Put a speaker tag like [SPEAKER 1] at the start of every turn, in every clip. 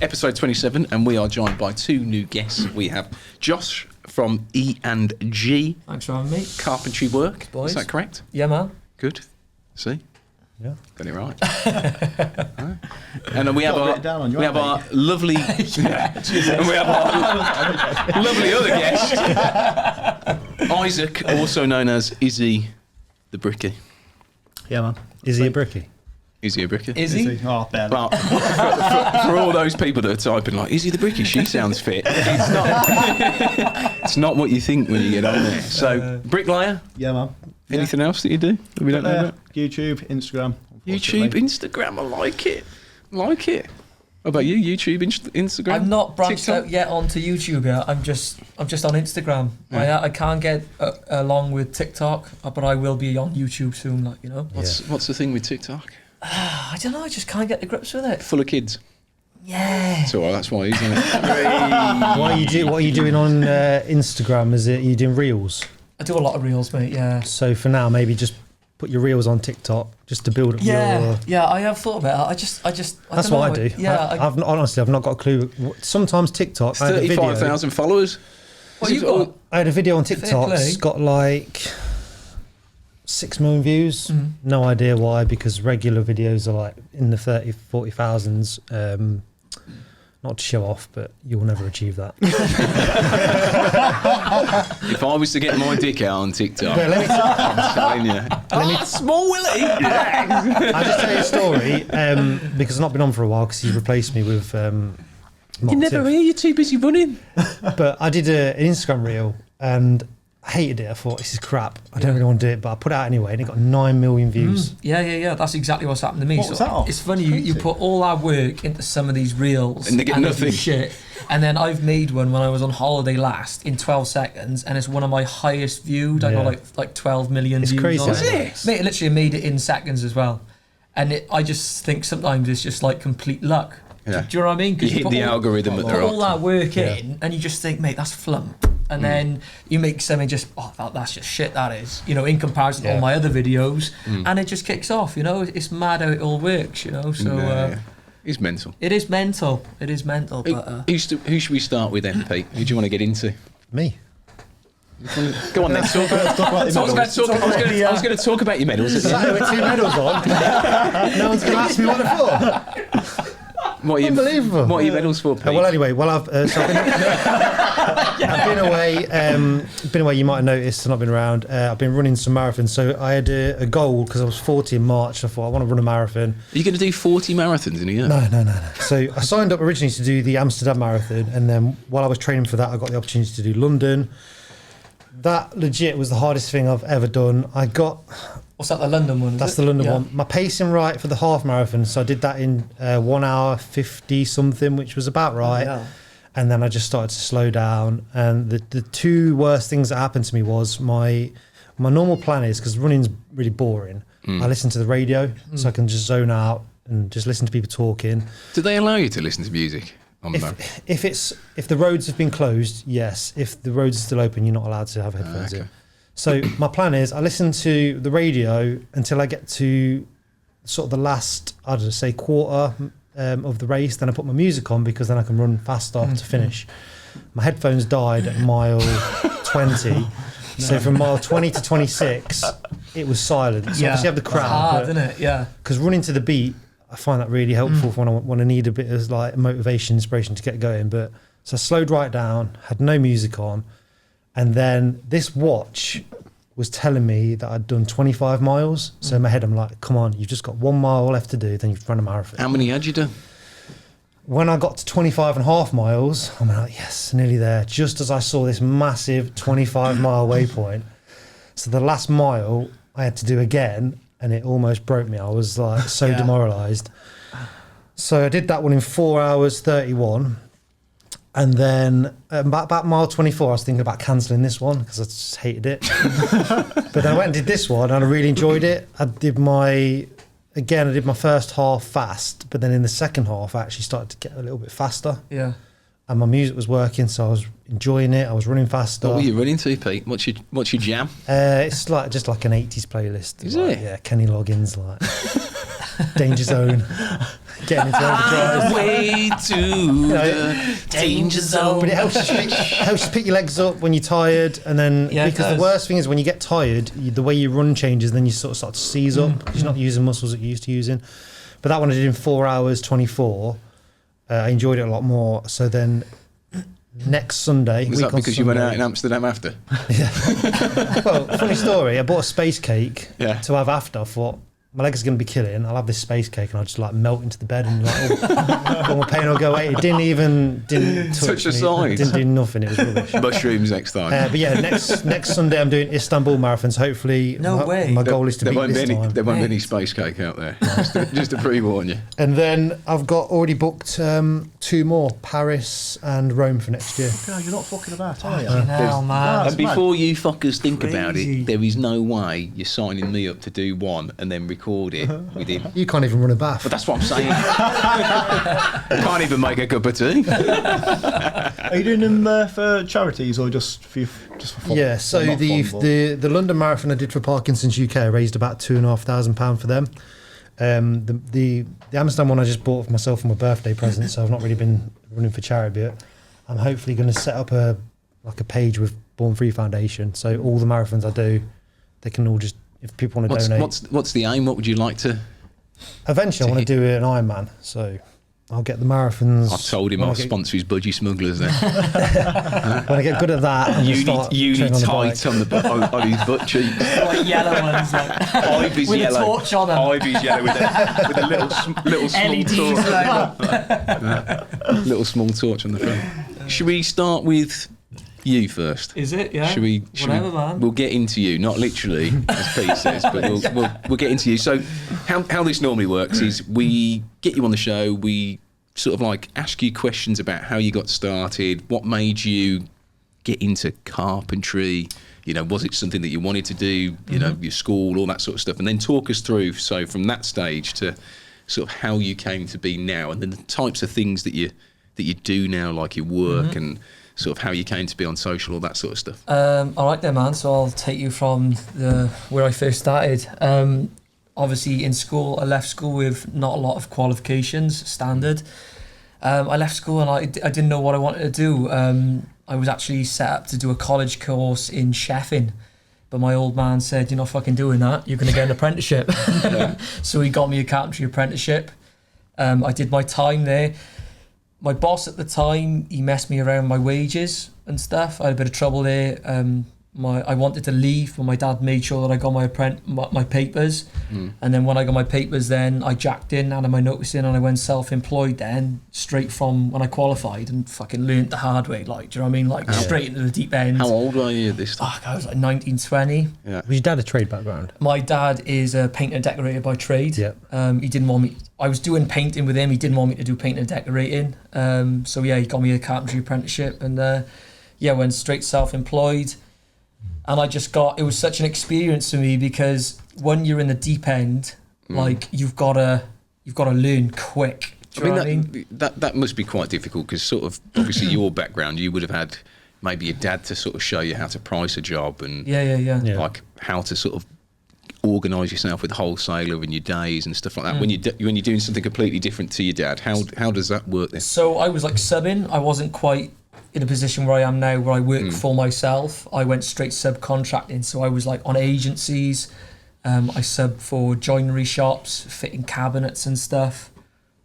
[SPEAKER 1] episode 27, and we are joined by two new guests. We have Josh from E&G.
[SPEAKER 2] Thanks for having me.
[SPEAKER 1] Carpentry work.
[SPEAKER 2] Boys.
[SPEAKER 1] Is that correct?
[SPEAKER 2] Yeah, man.
[SPEAKER 1] Good. See?
[SPEAKER 3] Yeah.
[SPEAKER 1] Got it right. Right. And then we have our lovely and we have our lovely other guest, Isaac, also known as Izzy the Bricky.
[SPEAKER 3] Yeah, man. Izzy a Bricky.
[SPEAKER 1] Izzy a Bricky.
[SPEAKER 2] Izzy?
[SPEAKER 3] Oh, barely.
[SPEAKER 1] Well, for all those people that are typing like, Izzy the Bricky, she sounds fit. It's not. It's not what you think when you get on there. So, bricklayer.
[SPEAKER 3] Yeah, man.
[SPEAKER 1] Anything else that you do that we don't know about?
[SPEAKER 3] YouTube, Instagram.
[SPEAKER 1] YouTube, Instagram. I like it. Like it. What about you? YouTube, Instagram.
[SPEAKER 2] I'm not branched
[SPEAKER 1] TikTok?
[SPEAKER 2] out yet onto YouTube yet. I'm just on Instagram.
[SPEAKER 1] Yeah.
[SPEAKER 2] I can't get along with TikTok, but I will be on YouTube soon. Like, you know.
[SPEAKER 1] What's the thing with TikTok?
[SPEAKER 2] I don't know. I just can't get the grips with it.
[SPEAKER 1] Full of kids.
[SPEAKER 2] Yeah.
[SPEAKER 1] It's all right. That's why, isn't it?
[SPEAKER 3] What are you doing on Instagram? Are you doing reels?
[SPEAKER 2] I do a lot of reels, mate. Yeah.
[SPEAKER 3] So for now, maybe just put your reels on TikTok just to build up your.
[SPEAKER 2] Yeah. I have thought about it. I just.
[SPEAKER 3] That's
[SPEAKER 2] don't
[SPEAKER 3] what
[SPEAKER 2] know.
[SPEAKER 3] I do.
[SPEAKER 2] Yeah.
[SPEAKER 3] I've not got a clue. Sometimes TikTok.
[SPEAKER 1] 35,000 followers.
[SPEAKER 2] What you got?
[SPEAKER 3] I had a video on TikTok.
[SPEAKER 2] play.
[SPEAKER 3] It's got like 6 million views. No idea why, because regular videos are like in the 30, 40,000s. Not to show off, but you'll never achieve that.
[SPEAKER 1] If I was to get my dick out on TikTok,
[SPEAKER 3] But let me
[SPEAKER 1] I'm telling you.
[SPEAKER 2] Small Willie.
[SPEAKER 3] I'll just tell you a story, because I've not been on for a while because he replaced me with
[SPEAKER 1] You never hear, you're too busy running.
[SPEAKER 3] But I did an Instagram reel and I hated it. I thought, this is crap. I don't really want to do it, but I put it out anyway and it got 9 million views.
[SPEAKER 2] Yeah. That's exactly what's happened to me.
[SPEAKER 3] What was that off?
[SPEAKER 2] It's funny, you put all our work into some of these reels
[SPEAKER 1] And they get
[SPEAKER 2] do
[SPEAKER 1] nothing.
[SPEAKER 2] shit. And then I've made one when I was on holiday last in 12 seconds, and it's one of my highest viewed. I got like 12 million views
[SPEAKER 3] crazy,
[SPEAKER 2] on
[SPEAKER 3] isn't
[SPEAKER 2] it. Mate, I literally made it in seconds as well. And I just think sometimes it's just like complete luck.
[SPEAKER 1] Yeah.
[SPEAKER 2] Do you know what I mean?
[SPEAKER 1] You hit the algorithm at the right
[SPEAKER 2] all that
[SPEAKER 1] time.
[SPEAKER 2] work in, and you just think, mate, that's flump. And then you make something just, that's just shit, that is. You know, in comparison to all my other videos. And it just kicks off, you know. It's mad how it all works, you know. So
[SPEAKER 1] It's mental.
[SPEAKER 2] it is mental. It is mental. But
[SPEAKER 1] Who should we start with then, Pete? Who do you want to get into?
[SPEAKER 3] Me.
[SPEAKER 1] Go on then. I was going to talk about your medals.
[SPEAKER 3] With 2 medals on. No one's going to ask me what they're for. Unbelievable.
[SPEAKER 1] What are your medals for, Pete?
[SPEAKER 3] Well, anyway, I've been away. You might have noticed, and I've been around. I've been running some marathons. So I had a goal because I was 40 in March. I thought I want to run a marathon.
[SPEAKER 1] Are you going to do 40 marathons in a year?
[SPEAKER 3] No. So I signed up originally to do the Amsterdam Marathon, and then while I was training for that, I got the opportunity to do London. That legit was the hardest thing I've ever done.
[SPEAKER 2] what's that, the London one?
[SPEAKER 3] That's the London one. My pacing right for the half marathon, so I did that in 1 hour 50 something, which was about right. Yeah. And then I just started to slow down. And the 2 worst things that happened to me was my normal plan is, because running's really boring, I listen to the radio so I can just zone out and just listen to people talking.
[SPEAKER 1] Do they allow you to listen to music?
[SPEAKER 3] If the roads have been closed, yes. If the roads are still open, you're not allowed to have headphones in. So my plan is I listen to the radio until I get to sort of the last, I'd just say quarter of the race. Then I put my music on because then I can run faster to finish. My headphones died at mile 20. So from mile 20 to 26, it was silent. So obviously you have the crowd.
[SPEAKER 2] It's hard, isn't it? Yeah.
[SPEAKER 3] Because running to the beat, I find that really helpful when I need a bit of like motivation, inspiration to get going. But so I slowed right down, had no music on, and then this watch was telling me that I'd done 25 miles. So in my head, I'm like, come on, you've just got 1 mile left to do, then you've run a marathon.
[SPEAKER 1] How many had you done?
[SPEAKER 3] When I got to 25.5 miles, I'm like, yes, nearly there. Just as I saw this massive 25-mile waypoint. So the last mile I had to do again, and it almost broke me. I was like so demoralised. So I did that one in 4 hours 31. And then about mile 24, I was thinking about cancelling this one because I just hated it. But then I went and did this one and I really enjoyed it. I did my first half fast, but then in the second half, I actually started to get a little bit faster. Yeah. And my music was working, so I was enjoying it. I was running faster.
[SPEAKER 1] What were you running to, Pete? What's your jam?
[SPEAKER 3] It's just like an 80s playlist.
[SPEAKER 1] Is
[SPEAKER 3] like,
[SPEAKER 1] it?
[SPEAKER 3] Yeah, Kenny Loggins, like. danger zone, getting into overdrive.
[SPEAKER 1] Way to the danger zone.
[SPEAKER 3] But it helps you pick your legs up when you're tired, and then because the worst thing is when you get tired, the way you run changes, then you sort of start to seize up because you're not using muscles that you're used to using. But that one I did in 4 hours 24. I enjoyed it a lot more. So then next Sunday,
[SPEAKER 1] was that because you went out in Amsterdam after?
[SPEAKER 3] Yeah. Well, funny story. I bought a space cake
[SPEAKER 1] Yeah.
[SPEAKER 3] to have after. I thought my legs are going to be killing. I'll have this space cake and I'll just like melt into the bed and like all my pain will go away. It didn't touch
[SPEAKER 1] the
[SPEAKER 3] me.
[SPEAKER 1] sides.
[SPEAKER 3] It didn't do nothing. It was rubbish.
[SPEAKER 1] Mushrooms next time.
[SPEAKER 3] But yeah, next Sunday I'm doing Istanbul marathons. Hopefully, my goal is to beat this time.
[SPEAKER 1] There won't be any space cake out there. Just to pre-warn you.
[SPEAKER 3] And then I've got already booked 2 more, Paris and Rome for next year.
[SPEAKER 4] God, you're not fucking about, are you?
[SPEAKER 2] Hell, man.
[SPEAKER 1] And before you fuckers think about
[SPEAKER 2] Crazy.
[SPEAKER 1] it, there is no way you're signing me up to do one and then record it with him.
[SPEAKER 3] You can't even run a bath.
[SPEAKER 1] But that's what I'm saying. Can't even make a cup of tea.
[SPEAKER 4] Are you doing them for charities or just for fun?
[SPEAKER 3] Yeah, so
[SPEAKER 4] Well, not fun, but-
[SPEAKER 3] the London Marathon I did for Parkinson's UK, I raised about £2,500 for them. The Amsterdam one I just bought for myself for my birthday present, so I've not really been running for charity yet. I'm hopefully going to set up a page with Born Free Foundation, so all the marathons I do, they can all just, if people want to donate.
[SPEAKER 1] What's the aim? What would you like to?
[SPEAKER 3] Eventually, I want to do an Ironman, so I'll get the marathons.
[SPEAKER 1] I've told him I'll sponsor his budgie smugglers then.
[SPEAKER 3] When I get good at that, and
[SPEAKER 1] Uni
[SPEAKER 3] training on the bike.
[SPEAKER 1] tight on his butt cheeks.
[SPEAKER 2] Like yellow ones, like
[SPEAKER 1] Ivy's
[SPEAKER 2] with
[SPEAKER 1] yellow.
[SPEAKER 2] a torch on them.
[SPEAKER 1] Ivy's yellow with a little small
[SPEAKER 2] LEDs,
[SPEAKER 1] torch. Little small torch on the front. Should we start with you first?
[SPEAKER 2] Is it? Yeah.
[SPEAKER 1] Should we?
[SPEAKER 2] Whatever, man.
[SPEAKER 1] We'll get into you, not literally, as Pete says, but we'll get into you. So, how this normally works is we get you on the show. We sort of like ask you questions about how you got started, what made you get into carpentry. You know, was it something that you wanted to do? You know, your school, all that sort of stuff, and then talk us through. So, from that stage to sort of how you came to be now, and then the types of things that you do now, like your work and sort of how you came to be on social, all that sort of stuff.
[SPEAKER 2] All right then, man. So I'll take you from where I first started. Obviously, in school, I left school with not a lot of qualifications, standard. I left school and I didn't know what I wanted to do. I was actually set up to do a college course in chefing, but my old man said, "You're not fucking doing that. You're going to get an apprenticeship." So he got me a carpentry apprenticeship. I did my time there. My boss at the time, he messed me around my wages and stuff. I had a bit of trouble there. I wanted to leave, but my dad made sure that I got my papers. And then when I got my papers, then I jacked in, added my notice in, and I went self-employed then, straight from when I qualified, and fucking learnt the hard way. Like, do you know what I mean? Like, straight into the deep end.
[SPEAKER 1] How old were you at this time?
[SPEAKER 2] I was like 19, 20.
[SPEAKER 1] Yeah.
[SPEAKER 3] Was your dad a trade background?
[SPEAKER 2] My dad is a painter and decorator by trade.
[SPEAKER 3] Yep.
[SPEAKER 2] He didn't want me. I was doing painting with him. He didn't want me to do painting and decorating. So yeah, he got me a carpentry apprenticeship, and went straight self-employed. And it was such an experience for me because when you're in the deep end, like you've got to learn quick. Do you know what I mean?
[SPEAKER 1] That must be quite difficult because sort of obviously your background, you would have had maybe your dad to sort of show you how to price a job and
[SPEAKER 2] Yeah.
[SPEAKER 1] like how to sort of organise yourself with wholesaler and your days and stuff like that. When you're doing something completely different to your dad, how does that work then?
[SPEAKER 2] So I was like subbing. I wasn't quite in a position where I am now where I work for myself. I went straight subcontracting. So I was like on agencies. I subbed for joinery shops, fitting cabinets and stuff.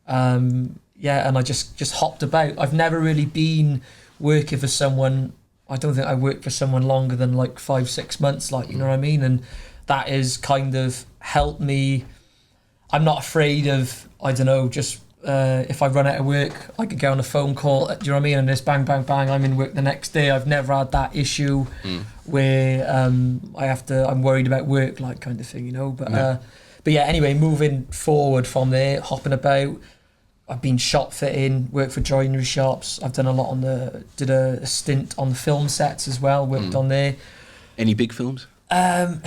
[SPEAKER 2] And I just hopped about. I've never really been working for someone. I don't think I worked for someone longer than like 5-6 months, like, you know what I mean? And that has kind of helped me. I'm not afraid of, I don't know, just if I run out of work, I could get on a phone call, do you know what I mean? And just bang, bang, bang, I'm in work the next day. I've never had that issue where I'm worried about work, like kind of thing, you know? But anyway, moving forward from there, hopping about, I've been shop fitting, worked for joinery shops. I've done a lot did a stint on the film sets as well, worked on there.
[SPEAKER 1] Any big films? Can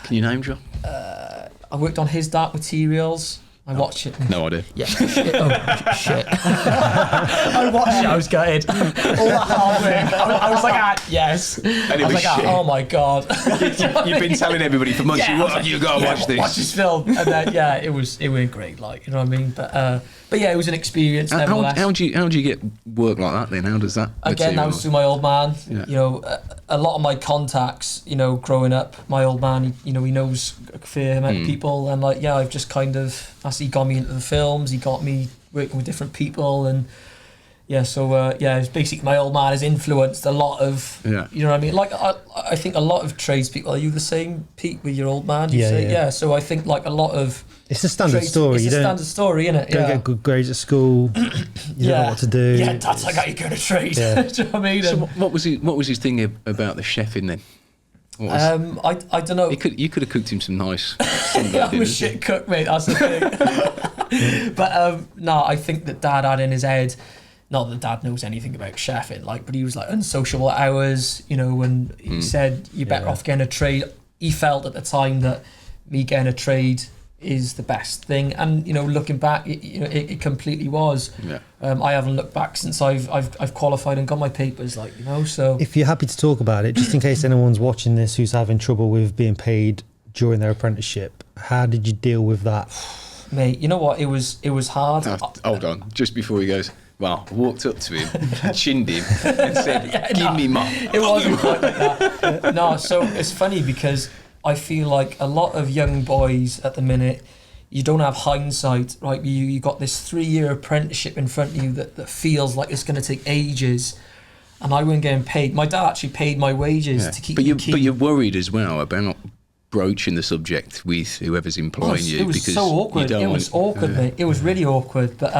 [SPEAKER 1] you name drop?
[SPEAKER 2] I worked on His Dark Materials. I watched it.
[SPEAKER 1] No idea.
[SPEAKER 2] Yeah. Oh, shit. I watched it. I was gutted. All that hard work. I was like, yes.
[SPEAKER 1] And
[SPEAKER 2] I was like, oh my God.
[SPEAKER 1] You've been telling everybody for months, you got to watch this.
[SPEAKER 2] Watch this film. And then, it went great, like, you know what I mean? But yeah, it was an experience, nevertheless.
[SPEAKER 1] How do you get work like that then? How does that
[SPEAKER 2] Again, that was through my old man.
[SPEAKER 1] Yeah.
[SPEAKER 2] You know, a lot of my contacts, you know, growing up, my old man, he knows a fair amount of people. And like, I've just kind of, he got me into the films, he got me working with different people. And it's basically my old man has influenced a lot of, you know what I mean? Like, I think a lot of tradespeople, are you the same, Pete, with your old man? Yeah. So I think like a lot of...
[SPEAKER 3] It's a standard story.
[SPEAKER 2] It's a standard story, isn't it?
[SPEAKER 3] Don't get good grades at school. You don't know what to do.
[SPEAKER 2] Yeah, Dad's like, how you going to trade?
[SPEAKER 3] Yeah.
[SPEAKER 2] Do you know what I mean?
[SPEAKER 1] So what was his thing about the chefing then?
[SPEAKER 2] I don't know.
[SPEAKER 1] You could have cooked him some nice Sunday
[SPEAKER 2] I'm a
[SPEAKER 1] dinners.
[SPEAKER 2] shit cook, mate. That's the thing. But no, I think that Dad had in his head, not that Dad knows anything about chefing, like, but he was like unsociable hours, you know, and he said you're better off getting a trade. He felt at the time that me getting a trade is the best thing, and you know, looking back, it completely was.
[SPEAKER 1] Yeah.
[SPEAKER 2] I haven't looked back since I've qualified and got my papers, like, you know. So
[SPEAKER 3] if you're happy to talk about it, just in case anyone's watching this who's having trouble with being paid during their apprenticeship, how did you deal with that?
[SPEAKER 2] Mate, you know what? It was hard.
[SPEAKER 1] Hold on, just before he goes. Well, I walked up to him, chinned him, and said, "Give me more."
[SPEAKER 2] It wasn't quite like that. No, so it's funny because I feel like a lot of young boys at the minute, you don't have hindsight, right? You got this 3-year apprenticeship in front of you that feels like it's going to take ages, and I wasn't getting paid. My dad actually paid my wages to keep me keen.
[SPEAKER 1] But you're worried as well about broaching the subject with whoever's employing you.
[SPEAKER 2] It was
[SPEAKER 1] because
[SPEAKER 2] so awkward.
[SPEAKER 1] You don't
[SPEAKER 2] It was awkward, mate. It was really awkward. But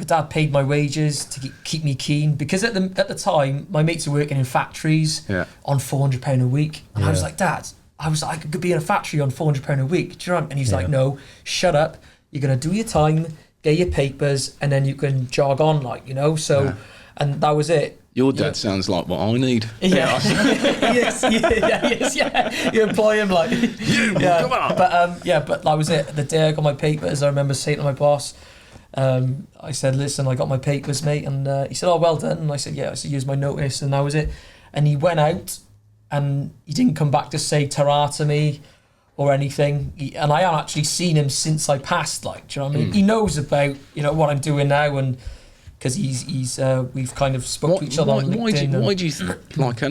[SPEAKER 2] Dad paid my wages to keep me keen, because at the time my mates were working in factories on £400 a week, and I was like, Dad, I could be in a factory on £400 a week. Do you know what I mean? And he's like, no, shut up. You're gonna do your time, get your papers, and then you can jog on, like, you know. So, and that was it.
[SPEAKER 1] Your dad sounds like what I need.
[SPEAKER 2] Yeah. Yes. You employ him like.
[SPEAKER 1] Come on.
[SPEAKER 2] But that was it. The day I got my papers, I remember saying to my boss, I said, listen, I got my papers, mate. And he said, oh, well done. And I said, yeah. I said, use my notice. And that was it. And he went out and he didn't come back to say ta-ra to me or anything. And I haven't actually seen him since I passed, like, do you know what I mean? He knows about, you know, what I'm doing now, and because we've kind of spoke to each other on LinkedIn.
[SPEAKER 1] Why do you think, like,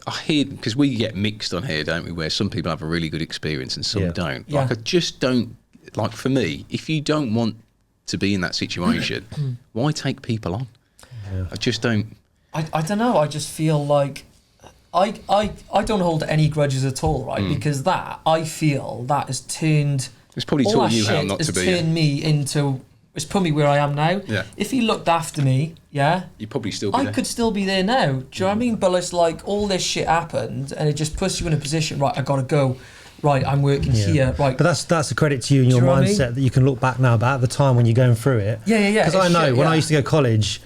[SPEAKER 1] I hear, because we get mixed on here, don't we, where some people have a really good experience and some don't. Like, I just don't, like, for me, if you don't want to be in that situation, why take people on? I just don't.
[SPEAKER 2] I don't know, I just feel like I don't hold any grudges at all, right? Because that, I feel that has turned...
[SPEAKER 1] It's probably taught you how not to be.
[SPEAKER 2] It's turned me into... It's put me where I am now.
[SPEAKER 1] Yeah.
[SPEAKER 2] If he looked after me,
[SPEAKER 1] you'd probably still be there.
[SPEAKER 2] I could still be there now. Do you know what I mean? But it's like all this shit happened, and it just puts you in a position. Right, I gotta go. Right, I'm working here. Right.
[SPEAKER 3] But that's a credit to you and your mindset that you can look back now. But at the time when you're going through it, Because I know when I used to go to college,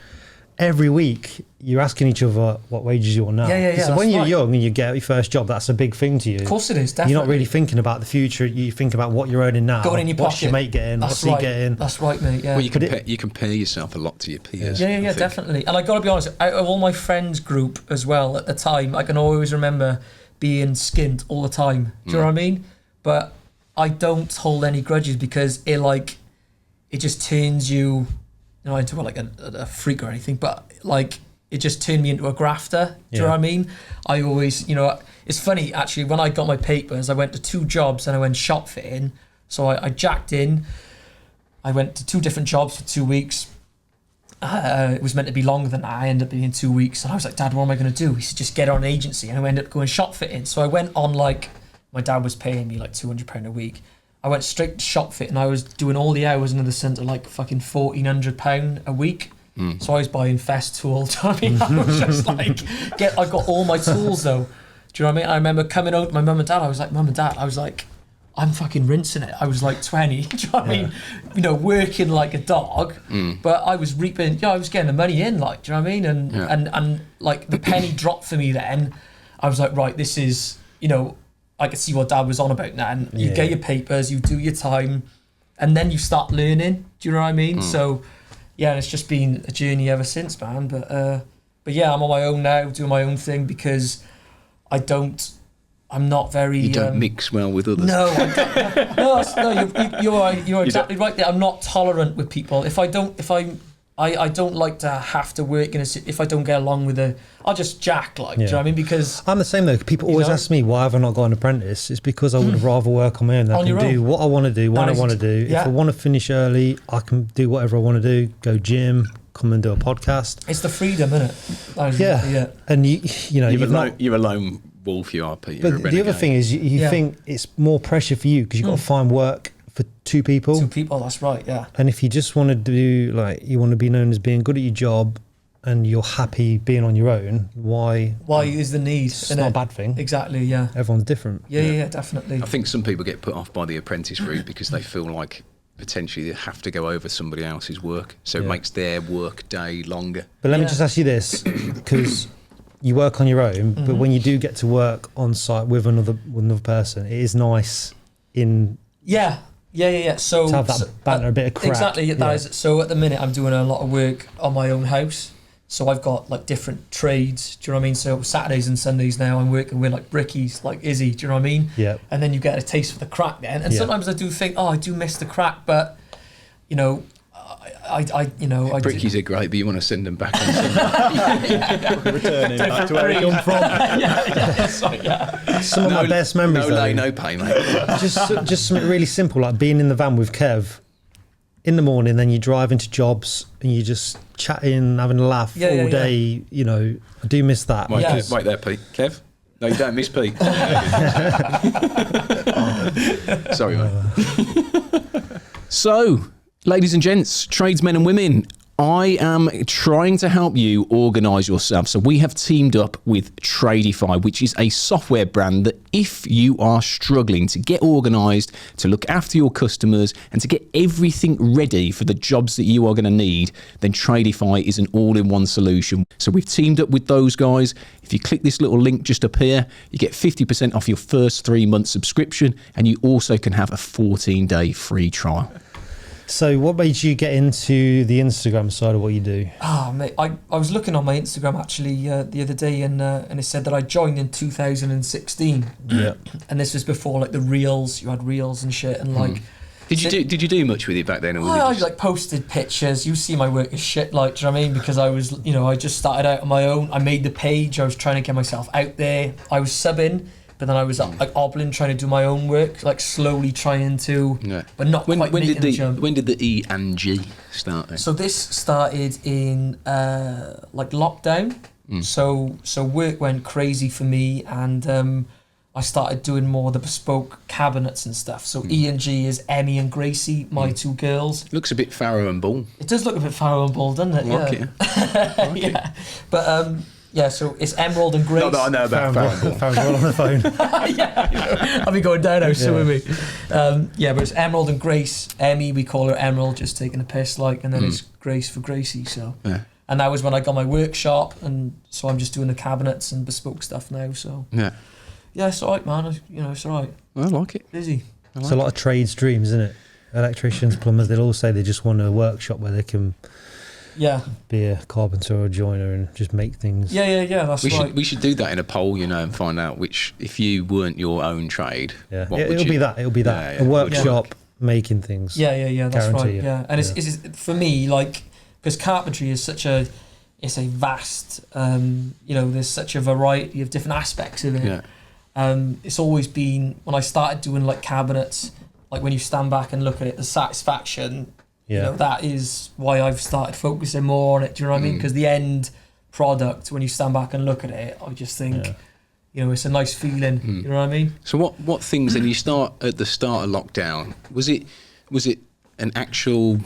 [SPEAKER 3] every week you're asking each other what wages you want now. So when you're young and you get your first job, that's a big thing to you.
[SPEAKER 2] Of course it is, definitely.
[SPEAKER 3] You're not really thinking about the future. You think about what you're earning now.
[SPEAKER 2] Going in your pocket.
[SPEAKER 3] What's your mate getting? What's he getting?
[SPEAKER 2] That's right, mate. Yeah.
[SPEAKER 1] Well, you compare yourself a lot to your peers.
[SPEAKER 2] Yeah, definitely. And I got to be honest, out of all my friends group as well at the time, I can always remember being skint all the time. Do you know what I mean? But I don't hold any grudges, because it just turns you, not into like a freak or anything, but like it just turned me into a grafter. Do you know what I mean? I always, you know, it's funny actually, when I got my papers, I went to 2 jobs and I went shop fitting. So I jacked in. I went to 2 different jobs for 2 weeks. It was meant to be longer than that. I ended up being 2 weeks. And I was like, Dad, what am I going to do? He said, just get on an agency. And I ended up going shop fitting. So I went on, like, my dad was paying me like £200 a week. I went straight to shop fit, and I was doing all the hours under the sun to like fucking £1,400 a week. So I was buying Festool. Do you know what I mean? I was just like, I got all my tools though. Do you know what I mean? I remember coming home to my mum and dad. I was like, Mum and Dad, I was like, I'm fucking rinsing it. I was like 20. Do you know what I mean? You know, working like a dog, but I was reaping. I was getting the money in. Like, do you know what I mean? And like the penny dropped for me. Then I was like, right, this is, you know, I could see what Dad was on about now. And you get your papers, you do your time, and then you start learning. Do you know what I mean? So, yeah, it's just been a journey ever since, man. But yeah, I'm on my own now, doing my own thing because I'm not very.
[SPEAKER 1] You don't mix well with others.
[SPEAKER 2] No, you're exactly right there. I'm not tolerant with people. I don't like to have to work if I don't get along with I'll just jack, like, do you know what I mean? Because
[SPEAKER 3] I'm the same though. People always ask me why have I not got an apprentice. It's because I would rather work on my own. I can do what I want to do when I want to do. If I want to finish early, I can do whatever I want to do. Go gym, come and do a podcast.
[SPEAKER 2] It's the freedom, isn't it?
[SPEAKER 3] Yeah. And
[SPEAKER 1] you're a lone wolf, you are, Peter.
[SPEAKER 3] But the other thing is you think it's more pressure for you because you've got to find work for two people.
[SPEAKER 2] That's right, yeah.
[SPEAKER 3] And if you just want to do, like, you want to be known as being good at your job and you're happy being on your own, why
[SPEAKER 2] is the need?
[SPEAKER 3] It's not a bad thing.
[SPEAKER 2] Exactly, yeah.
[SPEAKER 3] Everyone's different.
[SPEAKER 2] Yeah, definitely.
[SPEAKER 1] I think some people get put off by the apprentice route because they feel like potentially they have to go over somebody else's work. So it makes their work day longer.
[SPEAKER 3] But let me just ask you this, because you work on your own, but when you do get to work on site with another person, it is nice
[SPEAKER 2] Yeah. So
[SPEAKER 3] to have that banter, a bit of crack.
[SPEAKER 2] Exactly. That is. So at the minute, I'm doing a lot of work on my own house. So I've got like different trades. Do you know what I mean? So Saturdays and Sundays now, I'm working with like brickies, like Izzy. Do you know what I mean?
[SPEAKER 3] Yeah.
[SPEAKER 2] And then you get a taste for the crack then. And sometimes I do think, I do miss the crack, but you know,
[SPEAKER 1] Brickies are great, but you want to send them back on Sunday.
[SPEAKER 4] Returning back to where he come from.
[SPEAKER 3] Some of my best memories.
[SPEAKER 1] No lay, no pay, mate.
[SPEAKER 3] just something really simple, like being in the van with Kev in the morning, then you drive into jobs and you just chatting, having a laugh all day. You know, I do miss that.
[SPEAKER 1] Wait there, Pete. Kev? No, you don't miss Pete. Sorry, mate. So, ladies and gents, tradesmen and women, I am trying to help you organise yourself. So we have teamed up with Tradify, which is a software brand that if you are struggling to get organised, to look after your customers and to get everything ready for the jobs that you are going to need, then Tradify is an all-in-one solution. So we've teamed up with those guys. If you click this little link just up here, you get 50% off your first 3-month subscription, and you also can have a 14-day free trial.
[SPEAKER 3] So what made you get into the Instagram side of what you do?
[SPEAKER 2] Oh, mate, I was looking on my Instagram actually the other day, and it said that I joined in 2016.
[SPEAKER 3] Yeah.
[SPEAKER 2] And this was before like the reels. You had reels and shit, and like.
[SPEAKER 1] Did you do much with it back then? Or
[SPEAKER 2] I like posted pictures. You see my work as shit, like, do you know what I mean? Because I was, I just started out on my own. I made the page. I was trying to get myself out there. I was subbing. But then I was like obbling, trying to do my own work, like slowly trying to, but not quite making the jump.
[SPEAKER 1] When did the E and G start then?
[SPEAKER 2] So this started in like lockdown. So work went crazy for me, and I started doing more of the bespoke cabinets and stuff. So E and G is Emmy and Gracie, my two girls.
[SPEAKER 1] Looks a bit Farrow and Ball.
[SPEAKER 2] It does look a bit Farrow and Ball, doesn't it? Yeah. But yeah, so it's Emerald and Grace.
[SPEAKER 1] Not that I know about
[SPEAKER 3] Farrow on the phone.
[SPEAKER 2] I'll be going down now soon with me. But it's Emerald and Grace. Emmy, we call her Emerald, just taking a piss, like, and then it's Grace for Gracie. So, and that was when I got my workshop, and so I'm just doing the cabinets and bespoke stuff now. So, yeah, it's alright, man. It's alright.
[SPEAKER 1] I like it.
[SPEAKER 2] Busy.
[SPEAKER 3] It's a lot of trades dreams, isn't it? Electricians, plumbers, they'll all say they just want a workshop where they can.
[SPEAKER 2] Yeah.
[SPEAKER 3] Be a carpenter or a joiner and just make things.
[SPEAKER 2] Yeah, that's right.
[SPEAKER 1] We should do that in a poll, and find out which, if you weren't your own trade,
[SPEAKER 3] it'll be that. A workshop making things.
[SPEAKER 2] Yeah, that's right.
[SPEAKER 3] You.
[SPEAKER 2] Yeah, and it's for me, like, because carpentry is it's a vast, there's such a variety of different aspects of it. Yeah. It's always been, when I started doing like cabinets, like when you stand back and look at it, the satisfaction. That is why I've started focusing more on it. Do you know what I mean? Because the end product, when you stand back and look at it, I just think, it's a nice feeling. You know what I mean?
[SPEAKER 1] So what things? And you start at the start of lockdown. Was it an actual,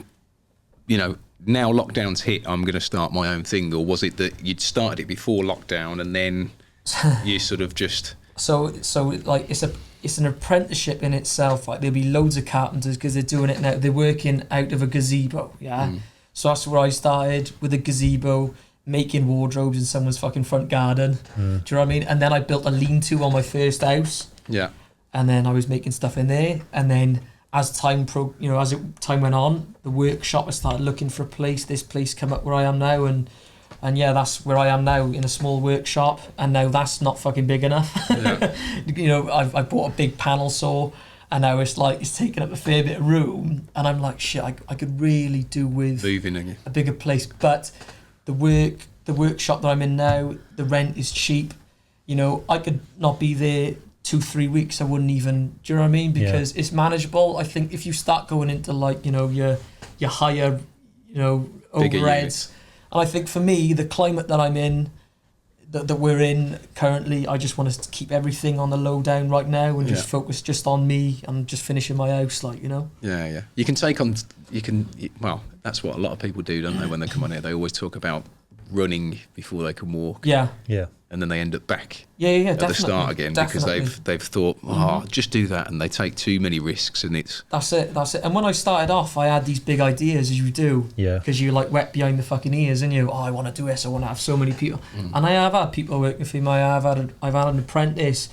[SPEAKER 1] now lockdown's hit, I'm going to start my own thing, or was it that you'd started it before lockdown and then you sort of just?
[SPEAKER 2] So like it's an apprenticeship in itself. Like there'll be loads of carpenters because they're doing it now. They're working out of a gazebo. So that's where I started, with a gazebo, making wardrobes in someone's fucking front garden. Do you know what I mean? And then I built a lean-to on my first house.
[SPEAKER 1] Yeah.
[SPEAKER 2] And then I was making stuff in there. And then as time went on, the workshop, I started looking for a place. This place came up where I am now, and yeah, that's where I am now, in a small workshop. And now that's not fucking big enough. Yeah. You know, I bought a big panel saw, and now it's taking up a fair bit of room, and I'm like, shit, I could really do with moving a bigger place. But the workshop that I'm in now, the rent is cheap. You know, I could not be there 2-3 weeks. I wouldn't even. Do you know what I mean? Because it's manageable. I think if you start going into like, you know, your higher, you know, overheads, and I think for me, the climate that I'm in, that we're in currently, I just want to keep everything on the low down right now and just focus just on me and just finishing my house, like, you know. Yeah. You can take on. Well, that's what a lot of people do, don't they? When they come on here, they always talk about running before they can walk. Yeah. And then they end up back at the start again because they've thought, just do that, and they take too many risks, and that's it. And when I started off, I had these big ideas, as you do, because you're like wet behind the fucking ears, and you, I want to do this, I want to have so many people, and I have had people working for me. I've had an apprentice.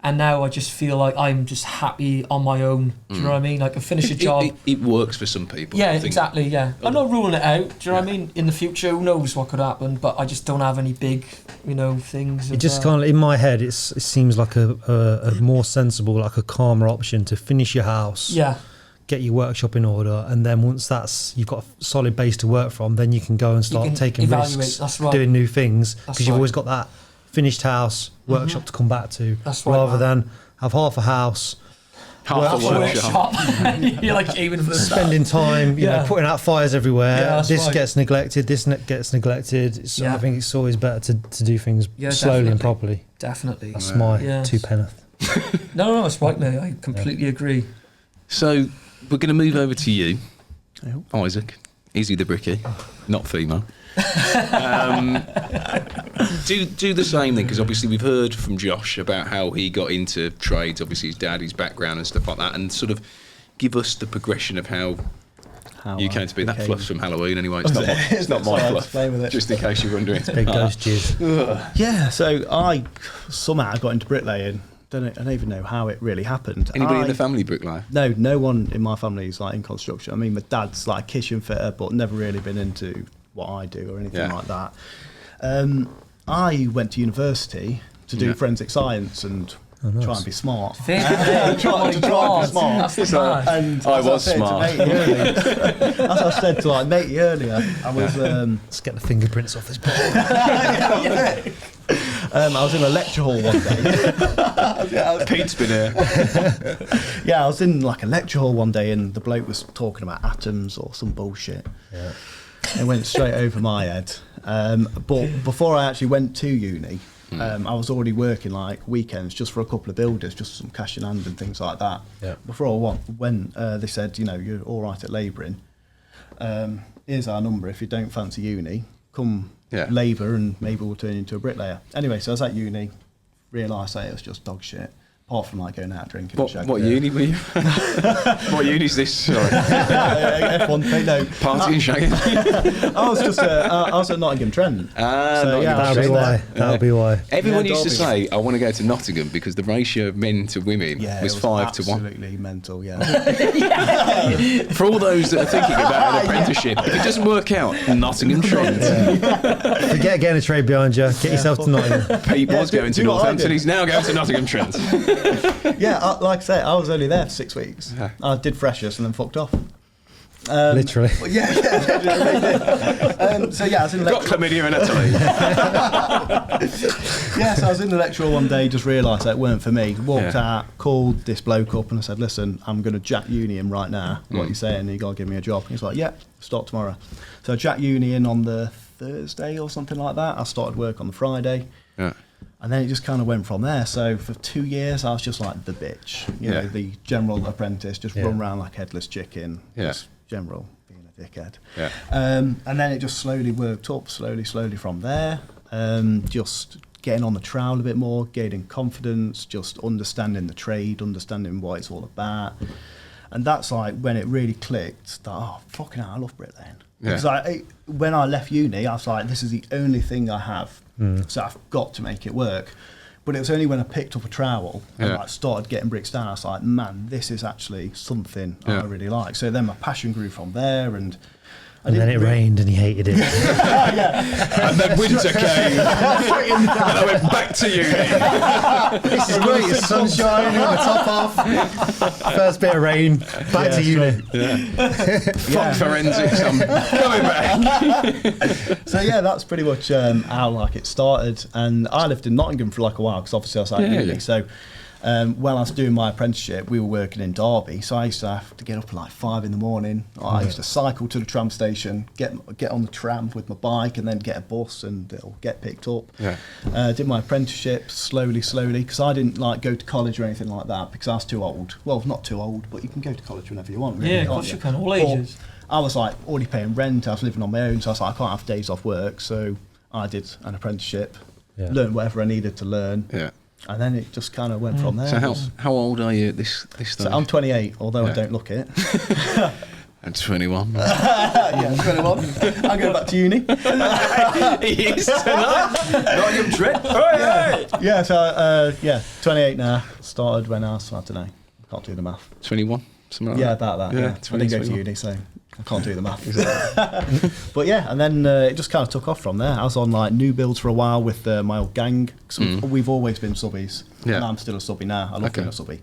[SPEAKER 2] And now I just feel like I'm just happy on my own. Do you know what I mean? Like, I finish a job. It works for some people. Yeah, exactly, yeah. I'm not ruling it out. Do you know what I mean? In the future, who knows what could happen? But I just don't have any big, you know, things.
[SPEAKER 3] It just kind of, in my head, it seems like a more sensible, like a calmer option to finish your house. Yeah. Get your workshop in order, and then once you've got a solid base to work from, then you can go and start taking risks, doing new things, because you've always got that finished house, workshop to come back to, rather than have half a house, half a workshop. You're like aiming for the spending time, you know, putting out fires everywhere. This gets neglected, this gets neglected. So I think it's always better to do things slowly and properly. Definitely. That's my 2 penneth.
[SPEAKER 2] No, it's right, mate. I completely agree.
[SPEAKER 1] So we're going to move over to you, Isaac, Izzy the Bricky, not female. Do the same thing, because obviously we've heard from Josh about how he got into trades, obviously his daddy's background and stuff like that, and sort of give us the progression of how you came to be. That fluff's from Halloween anyway. It's not my fluff. Just in case you're wondering.
[SPEAKER 3] It's big ghost jizz.
[SPEAKER 4] Yeah, so I somehow got into bricklaying. I don't even know how it really happened.
[SPEAKER 1] Anybody in the family bricklayer?
[SPEAKER 4] No one in my family is like in construction. I mean, my dad's like a kitchen fitter, but never really been into what I do or anything like that. I went to university to do forensic science and try and be smart.
[SPEAKER 2] Try and be smart.
[SPEAKER 4] And
[SPEAKER 1] I was smart.
[SPEAKER 4] As I said to like matey earlier, I was
[SPEAKER 3] let's get the fingerprints off this board.
[SPEAKER 4] I was in a lecture hall one day.
[SPEAKER 1] Pete's been here.
[SPEAKER 4] I was in like a lecture hall one day, and the bloke was talking about atoms or some bullshit. Yeah. It went straight over my head. But before I actually went to uni, I was already working like weekends just for a couple of builders, just some cash in hand and things like that. Yeah. Before I went, they said, you know, you're all right at labouring. Here's our number. If you don't fancy uni, come labour and maybe we'll turn you into a bricklayer. Anyway, so I was at uni, realised that it was just dog shit. Apart from like going out drinking.
[SPEAKER 1] What uni were you? What uni is this? Sorry.
[SPEAKER 4] F1, no.
[SPEAKER 1] Party and shagging.
[SPEAKER 4] I was at Nottingham Trent.
[SPEAKER 3] That'll be why.
[SPEAKER 1] Everyone used to say, I want to go to Nottingham because the ratio of men to women was 5 to 1.
[SPEAKER 4] Absolutely mental,
[SPEAKER 1] For all those that are thinking about an apprenticeship, if it doesn't work out, Nottingham Trent.
[SPEAKER 3] Forget getting a trade behind you. Get yourself to Nottingham.
[SPEAKER 1] Pete was going to Northampton. He's now going to Nottingham Trent.
[SPEAKER 4] Like I say, I was only there for 6 weeks. I did freshers and then fucked off.
[SPEAKER 3] Literally.
[SPEAKER 4] So I was in
[SPEAKER 1] got chlamydia in Italy.
[SPEAKER 4] So I was in the lecture one day, just realised that it weren't for me. Walked out, called this bloke up, and I said, "Listen, I'm going to jack uni in right now. What are you saying? You got to give me a job." He's like, "Yeah, start tomorrow." So I jacked uni in on the Thursday or something like that. I started work on the Friday. Yeah. And then it just kind of went from there. So for 2 years, I was just like the bitch, you know, the general apprentice, just run around like headless chicken, just general being a dickhead. Yeah. And then it just slowly worked up, slowly from there. Just getting on the trowel a bit more, gaining confidence, just understanding the trade, understanding what it's all about. And that's like when it really clicked that, fucking hell, I love bricklaying. Because when I left uni, I was like, this is the only thing I have. So I've got to make it work. But it was only when I picked up a trowel and
[SPEAKER 1] Yeah.
[SPEAKER 4] like started getting bricks down, I was like, man, this is actually something
[SPEAKER 1] Yeah.
[SPEAKER 4] I really like. So then my passion grew from there, and
[SPEAKER 3] And then it rained and he hated it.
[SPEAKER 1] And then winter came. And I went back to uni.
[SPEAKER 3] This is great, the sunshine, got the top off. First bit of rain, back to uni.
[SPEAKER 1] Fuck forensics, I'm coming back.
[SPEAKER 4] So yeah, that's pretty much how like it started. And I lived in Nottingham for like a while because obviously I was at uni.
[SPEAKER 1] Yeah.
[SPEAKER 4] So when I was doing my apprenticeship, we were working in Derby, so I used to have to get up at like 5 in the morning. I used to cycle to the tram station, get on the tram with my bike, and then get a bus and it'll get picked up.
[SPEAKER 1] Yeah.
[SPEAKER 4] Did my apprenticeship slowly, because I didn't like go to college or anything like that because I was too old. Well, not too old, but you can go to college whenever you want. Really,
[SPEAKER 2] Yeah, of
[SPEAKER 4] can't
[SPEAKER 2] course you can, all ages.
[SPEAKER 4] I was like already paying rent. I was living on my own, so I was like, I can't have days off work. So I did an apprenticeship, learned whatever I needed to learn.
[SPEAKER 1] Yeah.
[SPEAKER 4] And then it just kind of went from there.
[SPEAKER 1] So how old are you at this stage?
[SPEAKER 4] So I'm 28, although I don't look it.
[SPEAKER 1] I'm 21.
[SPEAKER 4] Yeah, 21. I'll go back to uni.
[SPEAKER 1] He is tonight. Nottingham Trent.
[SPEAKER 4] Yeah, so 28 now. Started when I was, I don't know, can't do the math.
[SPEAKER 1] 21, something like
[SPEAKER 4] Yeah,
[SPEAKER 1] that.
[SPEAKER 4] that.
[SPEAKER 1] Yeah,
[SPEAKER 4] Yeah. I
[SPEAKER 1] 20,
[SPEAKER 4] didn't go to
[SPEAKER 1] 21.
[SPEAKER 4] uni, so I can't do the math. But yeah, and then it just kind of took off from there. I was on like new builds for a while with my old gang. Cause we've always been subbies,
[SPEAKER 1] Yeah.
[SPEAKER 4] and I'm still a subby now. I love
[SPEAKER 1] Okay.
[SPEAKER 4] being a subby.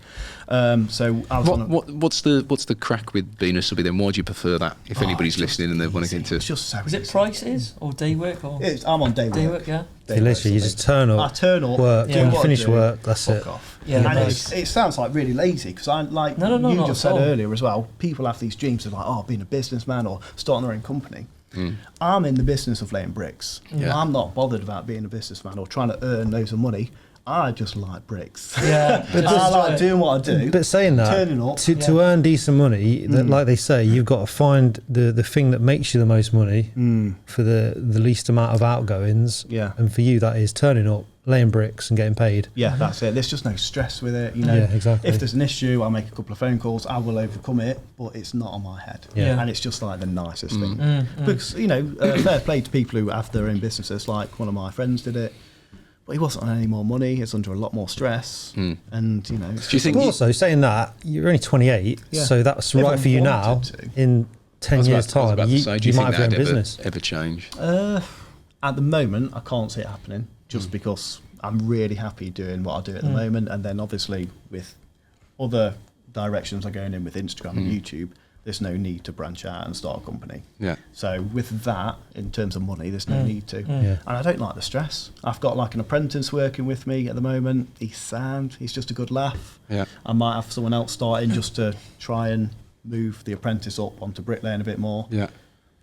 [SPEAKER 4] So I was on a,
[SPEAKER 1] What's the crack with being a subby then? Why do you prefer that? If anybody's listening and they want to get into
[SPEAKER 4] it's just so
[SPEAKER 2] Is it
[SPEAKER 4] easy.
[SPEAKER 2] prices or day work or
[SPEAKER 4] I'm on day work.
[SPEAKER 2] day work? Yeah.
[SPEAKER 3] You literally, you just turn up,
[SPEAKER 4] I turn up,
[SPEAKER 3] work,
[SPEAKER 4] do
[SPEAKER 3] when you
[SPEAKER 4] what I
[SPEAKER 3] finish
[SPEAKER 4] do,
[SPEAKER 3] work, that's
[SPEAKER 4] fuck
[SPEAKER 3] it.
[SPEAKER 4] off.
[SPEAKER 2] Yeah,
[SPEAKER 4] And
[SPEAKER 2] nice.
[SPEAKER 4] it sounds like really lazy because I like
[SPEAKER 2] No,
[SPEAKER 4] you
[SPEAKER 2] not
[SPEAKER 4] just
[SPEAKER 2] at
[SPEAKER 4] said
[SPEAKER 2] all.
[SPEAKER 4] earlier as well. People have these dreams of like, oh, being a businessman or starting their own company. I'm in the business of laying bricks.
[SPEAKER 1] Yeah.
[SPEAKER 4] I'm not bothered about being a businessman or trying to earn loads of money. I just like bricks.
[SPEAKER 2] Yeah.
[SPEAKER 3] But
[SPEAKER 4] I like doing what I do.
[SPEAKER 3] But saying that,
[SPEAKER 4] turning up.
[SPEAKER 3] to earn decent money, that, like they say, you've got to find the thing that makes you the most money for the least amount of outgoings.
[SPEAKER 4] Yeah.
[SPEAKER 3] And for you, that is turning up, laying bricks and getting paid.
[SPEAKER 4] Yeah, that's it. There's just no stress with it. You know,
[SPEAKER 3] Yeah, exactly.
[SPEAKER 4] if there's an issue, I'll make a couple of phone calls. I will overcome it, but it's not on my head.
[SPEAKER 3] Yeah.
[SPEAKER 4] And it's just like the nicest thing. Because, you know, fair play to people who have their own businesses. Like one of my friends did it, but he wasn't on any more money. It's under a lot more stress. And, you know, it's
[SPEAKER 1] Do you think
[SPEAKER 3] But also, saying that, you're only 28,
[SPEAKER 4] Yeah.
[SPEAKER 3] so that's
[SPEAKER 4] If I
[SPEAKER 3] right for you now.
[SPEAKER 4] wanted to.
[SPEAKER 3] In 10 years'
[SPEAKER 1] I was
[SPEAKER 3] time,
[SPEAKER 1] about to
[SPEAKER 3] you,
[SPEAKER 1] say, do
[SPEAKER 3] you
[SPEAKER 1] you
[SPEAKER 3] might
[SPEAKER 1] think
[SPEAKER 3] have your own
[SPEAKER 1] that'd
[SPEAKER 3] business.
[SPEAKER 1] ever change?
[SPEAKER 4] At the moment, I can't see it happening just because I'm really happy doing what I do at the moment. And then obviously with other directions I'm going in with Instagram and YouTube, there's no need to branch out and start a company.
[SPEAKER 1] Yeah.
[SPEAKER 4] So with that, in terms of money, there's no need to.
[SPEAKER 3] Yeah.
[SPEAKER 4] And I don't like the stress. I've got like an apprentice working with me at the moment. He's sound. He's just a good laugh.
[SPEAKER 1] Yeah.
[SPEAKER 4] I might have someone else starting just to try and move the apprentice up onto bricklaying a bit more.
[SPEAKER 1] Yeah.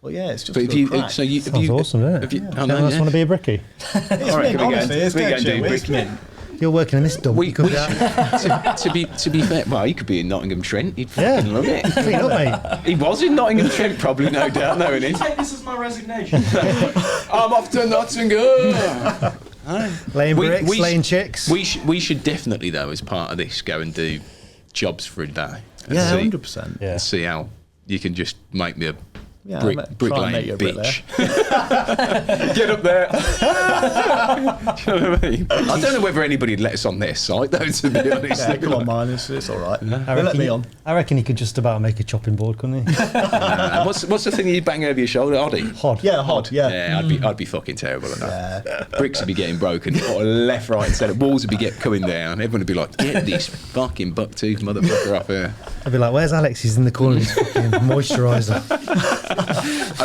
[SPEAKER 4] But yeah, it's just
[SPEAKER 1] But
[SPEAKER 4] a
[SPEAKER 1] if
[SPEAKER 4] good
[SPEAKER 1] you,
[SPEAKER 4] crack.
[SPEAKER 1] so you,
[SPEAKER 3] Sounds awesome, doesn't it?
[SPEAKER 1] Have you,
[SPEAKER 3] Yeah.
[SPEAKER 1] I
[SPEAKER 3] Anyone
[SPEAKER 1] know,
[SPEAKER 3] else
[SPEAKER 1] yeah.
[SPEAKER 3] want to be a bricky?
[SPEAKER 4] It's
[SPEAKER 1] All right,
[SPEAKER 4] mint,
[SPEAKER 1] can we go-
[SPEAKER 4] honestly, it's
[SPEAKER 1] we go
[SPEAKER 4] good
[SPEAKER 1] and do
[SPEAKER 4] shit. It's
[SPEAKER 1] brick-
[SPEAKER 4] mint.
[SPEAKER 3] You're working in this dump.
[SPEAKER 1] We,
[SPEAKER 3] you could
[SPEAKER 1] we
[SPEAKER 3] be out.
[SPEAKER 1] to be fair, well, he could be in Nottingham Trent. He'd
[SPEAKER 3] Yeah.
[SPEAKER 1] fucking love it.
[SPEAKER 3] Clean up, mate.
[SPEAKER 1] He was in Nottingham Trent, probably, no doubt, no, innit?
[SPEAKER 5] Take this as my resignation.
[SPEAKER 1] I'm off to Nottingham.
[SPEAKER 3] Laying
[SPEAKER 1] We-
[SPEAKER 3] bricks,
[SPEAKER 1] we-
[SPEAKER 3] laying chicks.
[SPEAKER 1] We should definitely, though, as part of this, go and do jobs for a day. And
[SPEAKER 4] Yeah,
[SPEAKER 1] see,
[SPEAKER 4] 100%.
[SPEAKER 3] Yeah.
[SPEAKER 1] and see how you can just make me a
[SPEAKER 4] Yeah, try and make
[SPEAKER 1] bricklaying
[SPEAKER 4] you a
[SPEAKER 1] bitch.
[SPEAKER 4] bricklayer.
[SPEAKER 1] Get up there. Do you know what I mean? I don't know whether anybody'd let us on their site, though, to be honest.
[SPEAKER 4] Yeah, come on, man, it's all right.
[SPEAKER 3] I
[SPEAKER 4] They let me on.
[SPEAKER 3] I reckon he could just about make a chopping board, couldn't he?
[SPEAKER 1] What's the thing you bang over your shoulder? Oddie?
[SPEAKER 3] Hod.
[SPEAKER 4] Yeah, hod, yeah.
[SPEAKER 1] Yeah, I'd be fucking terrible at that. Bricks would be getting broken, or left, right, and centre. Walls would be coming down. Everyone would be like, "Get this fucking bucktooth motherfucker up here."
[SPEAKER 3] I'd be like, "Where's Alex? He's in the corner. He's fucking moisturiser."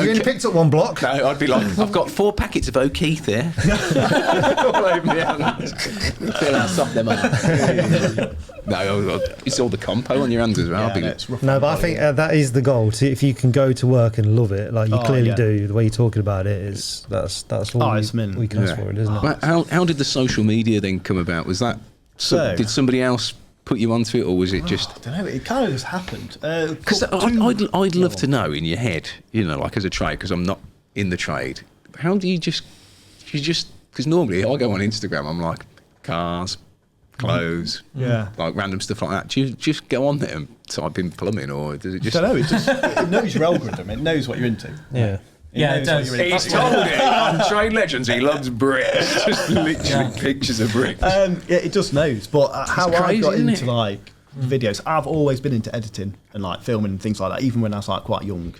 [SPEAKER 3] You only picked up one block.
[SPEAKER 1] No, I'd be like, "I've got 4 packets of O'Keefe there." All over my hands. Feel how soft them are. No, it's all the compo on your hands as well. I'd be
[SPEAKER 4] Yeah,
[SPEAKER 1] like,
[SPEAKER 4] it's rough
[SPEAKER 3] No,
[SPEAKER 4] on
[SPEAKER 3] but I
[SPEAKER 4] body.
[SPEAKER 3] think that is the goal. If you can go to work and love it, like you
[SPEAKER 4] Oh,
[SPEAKER 3] clearly
[SPEAKER 4] yeah.
[SPEAKER 3] do, the way you're talking about it is that's all
[SPEAKER 4] Oh, it's mint.
[SPEAKER 3] we can ask for it, isn't it?
[SPEAKER 1] Well, how did the social media then come about? Was that
[SPEAKER 4] So-
[SPEAKER 1] did somebody else put you onto it, or was it just?
[SPEAKER 4] I don't know, it kind of just happened.
[SPEAKER 1] Because I'd love to know in your head, you know, like as a trade, because I'm not in the trade. How do you just because normally I go on Instagram, I'm like cars, clothes,
[SPEAKER 4] Yeah.
[SPEAKER 1] like random stuff like that. Do you just go on there and type in plumbing, or does it just?
[SPEAKER 4] I don't know, it knows your algorithm, it knows what you're into.
[SPEAKER 3] Yeah.
[SPEAKER 2] Yeah, it does.
[SPEAKER 1] He's told it on Trade Legends he loves bricks. Just literally pictures of bricks.
[SPEAKER 4] Yeah, it just knows. But how
[SPEAKER 1] crazy,
[SPEAKER 4] I got
[SPEAKER 1] isn't
[SPEAKER 4] into
[SPEAKER 1] it?
[SPEAKER 4] like videos, I've always been into editing and like filming and things like that. Even when I was like quite young,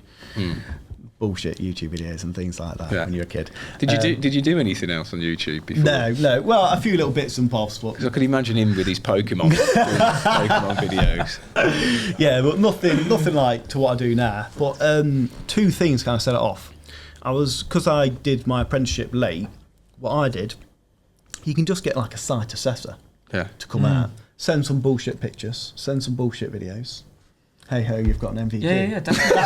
[SPEAKER 4] bullshit YouTube videos and things like that when you're a kid.
[SPEAKER 1] Did you do anything else on YouTube before?
[SPEAKER 4] No. Well, a few little bits and bobs, but
[SPEAKER 1] Because I could imagine him with his Pokemon videos.
[SPEAKER 4] yeah, but nothing like to what I do now. But two things kind of set it off. Because I did my apprenticeship late. What I did, you can just get like a site assessor to come out, send some bullshit pictures, send some bullshit videos. Hey ho, you've got an MVP.
[SPEAKER 2] Yeah, definitely.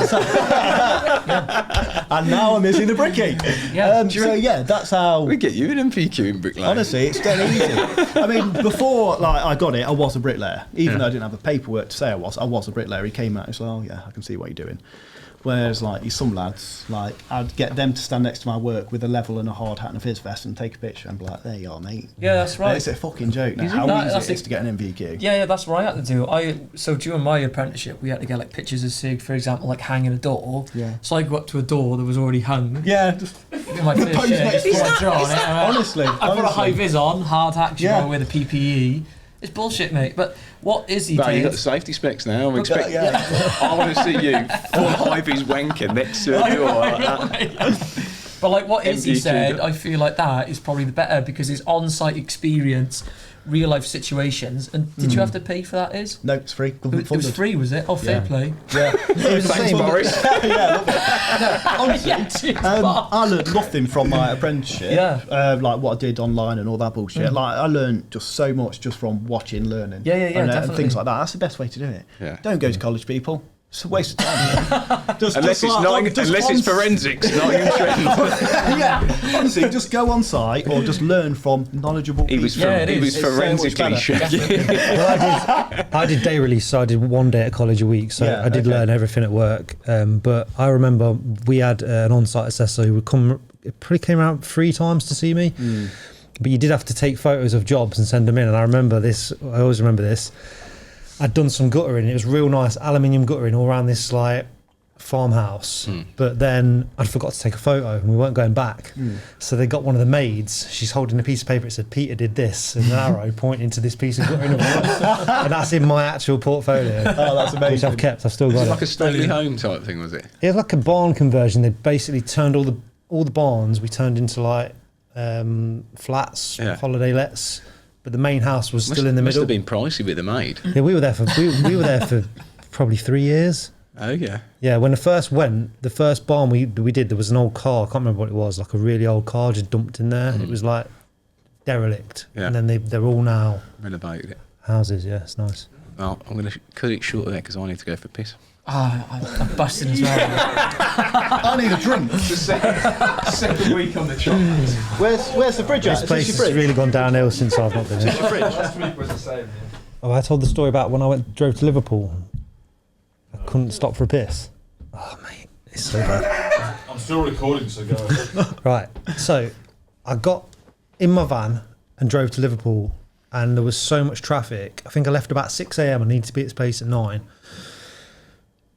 [SPEAKER 4] And now I'm Izzy the Bricky.
[SPEAKER 2] Yeah.
[SPEAKER 4] That's how.
[SPEAKER 1] We get you an MPQ in bricklaying.
[SPEAKER 4] Honestly, it's dead easy. I mean, before I got it, I was a bricklayer. Even though I didn't have the paperwork to say I was a bricklayer. He came out and said, "Oh yeah, I can see what you're doing." Whereas like some lads, like I'd get them to stand next to my work with a level and a hard hat and a fizz vest and take a picture and be like, "There you are, mate."
[SPEAKER 2] Yeah, that's right.
[SPEAKER 4] And it's a fucking joke now. How easy it is to get an MVQ.
[SPEAKER 2] Yeah, that's what I had to do. So during my apprenticeship, we had to get like pictures of SIG, for example, like hanging a door.
[SPEAKER 4] Yeah.
[SPEAKER 2] So I go up to a door that was already hung.
[SPEAKER 4] Yeah, just
[SPEAKER 2] My first
[SPEAKER 4] pose
[SPEAKER 2] year,
[SPEAKER 4] next
[SPEAKER 2] just
[SPEAKER 4] to
[SPEAKER 2] put a draw on it.
[SPEAKER 4] honestly.
[SPEAKER 2] I put a high vis on, hard hat,
[SPEAKER 4] Yeah.
[SPEAKER 2] with a PPE. It's bullshit, mate. But what Izzy
[SPEAKER 1] But you got the
[SPEAKER 2] did...
[SPEAKER 1] safety specs now. I'm
[SPEAKER 4] Yeah.
[SPEAKER 1] expecting. I want to see you full Ivy's wanker next to a door like that.
[SPEAKER 2] But like what Izzy
[SPEAKER 1] MVQ.
[SPEAKER 2] said, I feel like that is probably the better because it's on-site experience, real-life situations. And did you have to pay for that, Iz?
[SPEAKER 4] No, it's free.
[SPEAKER 2] It was free, was it? Oh, fair play.
[SPEAKER 4] Yeah.
[SPEAKER 1] Thanks, Boris.
[SPEAKER 4] Honestly, I learned nothing from my apprenticeship.
[SPEAKER 2] Yeah.
[SPEAKER 4] Like what I did online and all that bullshit. Like I learned just so much just from watching, learning.
[SPEAKER 2] Yeah,
[SPEAKER 4] and
[SPEAKER 2] definitely.
[SPEAKER 4] things like that. That's the best way to do it.
[SPEAKER 1] Yeah.
[SPEAKER 4] Don't go to college, people. It's a waste of time.
[SPEAKER 1] Unless it's forensics, not even trend.
[SPEAKER 4] Yeah, honestly, just go on site or just learn from knowledgeable
[SPEAKER 1] He
[SPEAKER 4] people.
[SPEAKER 1] was,
[SPEAKER 2] Yeah, it
[SPEAKER 1] he
[SPEAKER 2] is.
[SPEAKER 1] was
[SPEAKER 4] It's so much
[SPEAKER 1] forensically
[SPEAKER 4] better.
[SPEAKER 1] shaky.
[SPEAKER 3] Well, I did day release, so I did one day at college a week, so
[SPEAKER 4] Yeah,
[SPEAKER 3] I did
[SPEAKER 4] okay.
[SPEAKER 3] learn everything at work. But I remember we had an on-site assessor who would come. It probably came around 3 times to see me. But you did have to take photos of jobs and send them in. And I remember this. I always remember this. I'd done some guttering. It was real nice aluminium guttering all around this like farmhouse. But then I'd forgot to take a photo and we weren't going back. So they got one of the maids. She's holding a piece of paper. It said Peter did this and an arrow pointing to this piece of guttering. And that's in my actual portfolio.
[SPEAKER 4] Oh, that's
[SPEAKER 3] Which
[SPEAKER 4] amazing.
[SPEAKER 3] I've kept. I've still
[SPEAKER 1] Was
[SPEAKER 3] got
[SPEAKER 1] it
[SPEAKER 3] it.
[SPEAKER 1] like a stately home type thing, was it?
[SPEAKER 3] It was like a barn conversion. They basically turned all the barns we turned into like flats, holiday lets. But the main house was still in the
[SPEAKER 1] Must
[SPEAKER 3] middle.
[SPEAKER 1] have been pricey with the maid.
[SPEAKER 3] Yeah, we were there for probably 3 years.
[SPEAKER 1] Oh yeah.
[SPEAKER 3] Yeah, when I first went, the first barn we did, there was an old car. I can't remember what it was, like a really old car just dumped in there. It was like derelict.
[SPEAKER 1] Yeah.
[SPEAKER 3] And then they're all now
[SPEAKER 1] Renovated it.
[SPEAKER 3] houses. Yeah, it's nice.
[SPEAKER 1] Well, I'm going to cut it short there because I need to go for a piss.
[SPEAKER 2] I'm busting as well.
[SPEAKER 4] I need a drink.
[SPEAKER 1] Second week on the trot.
[SPEAKER 4] Where's the fridge at?
[SPEAKER 3] This place has really gone downhill since I've not been here.
[SPEAKER 5] Last week was the same.
[SPEAKER 3] Oh, I told the story about when I drove to Liverpool. I couldn't stop for a piss. Oh, mate, it's so bad.
[SPEAKER 5] I'm still recording, so go.
[SPEAKER 3] Right, so I got in my van and drove to Liverpool, and there was so much traffic. I think I left about 6 a.m. I needed to be at this place at 9.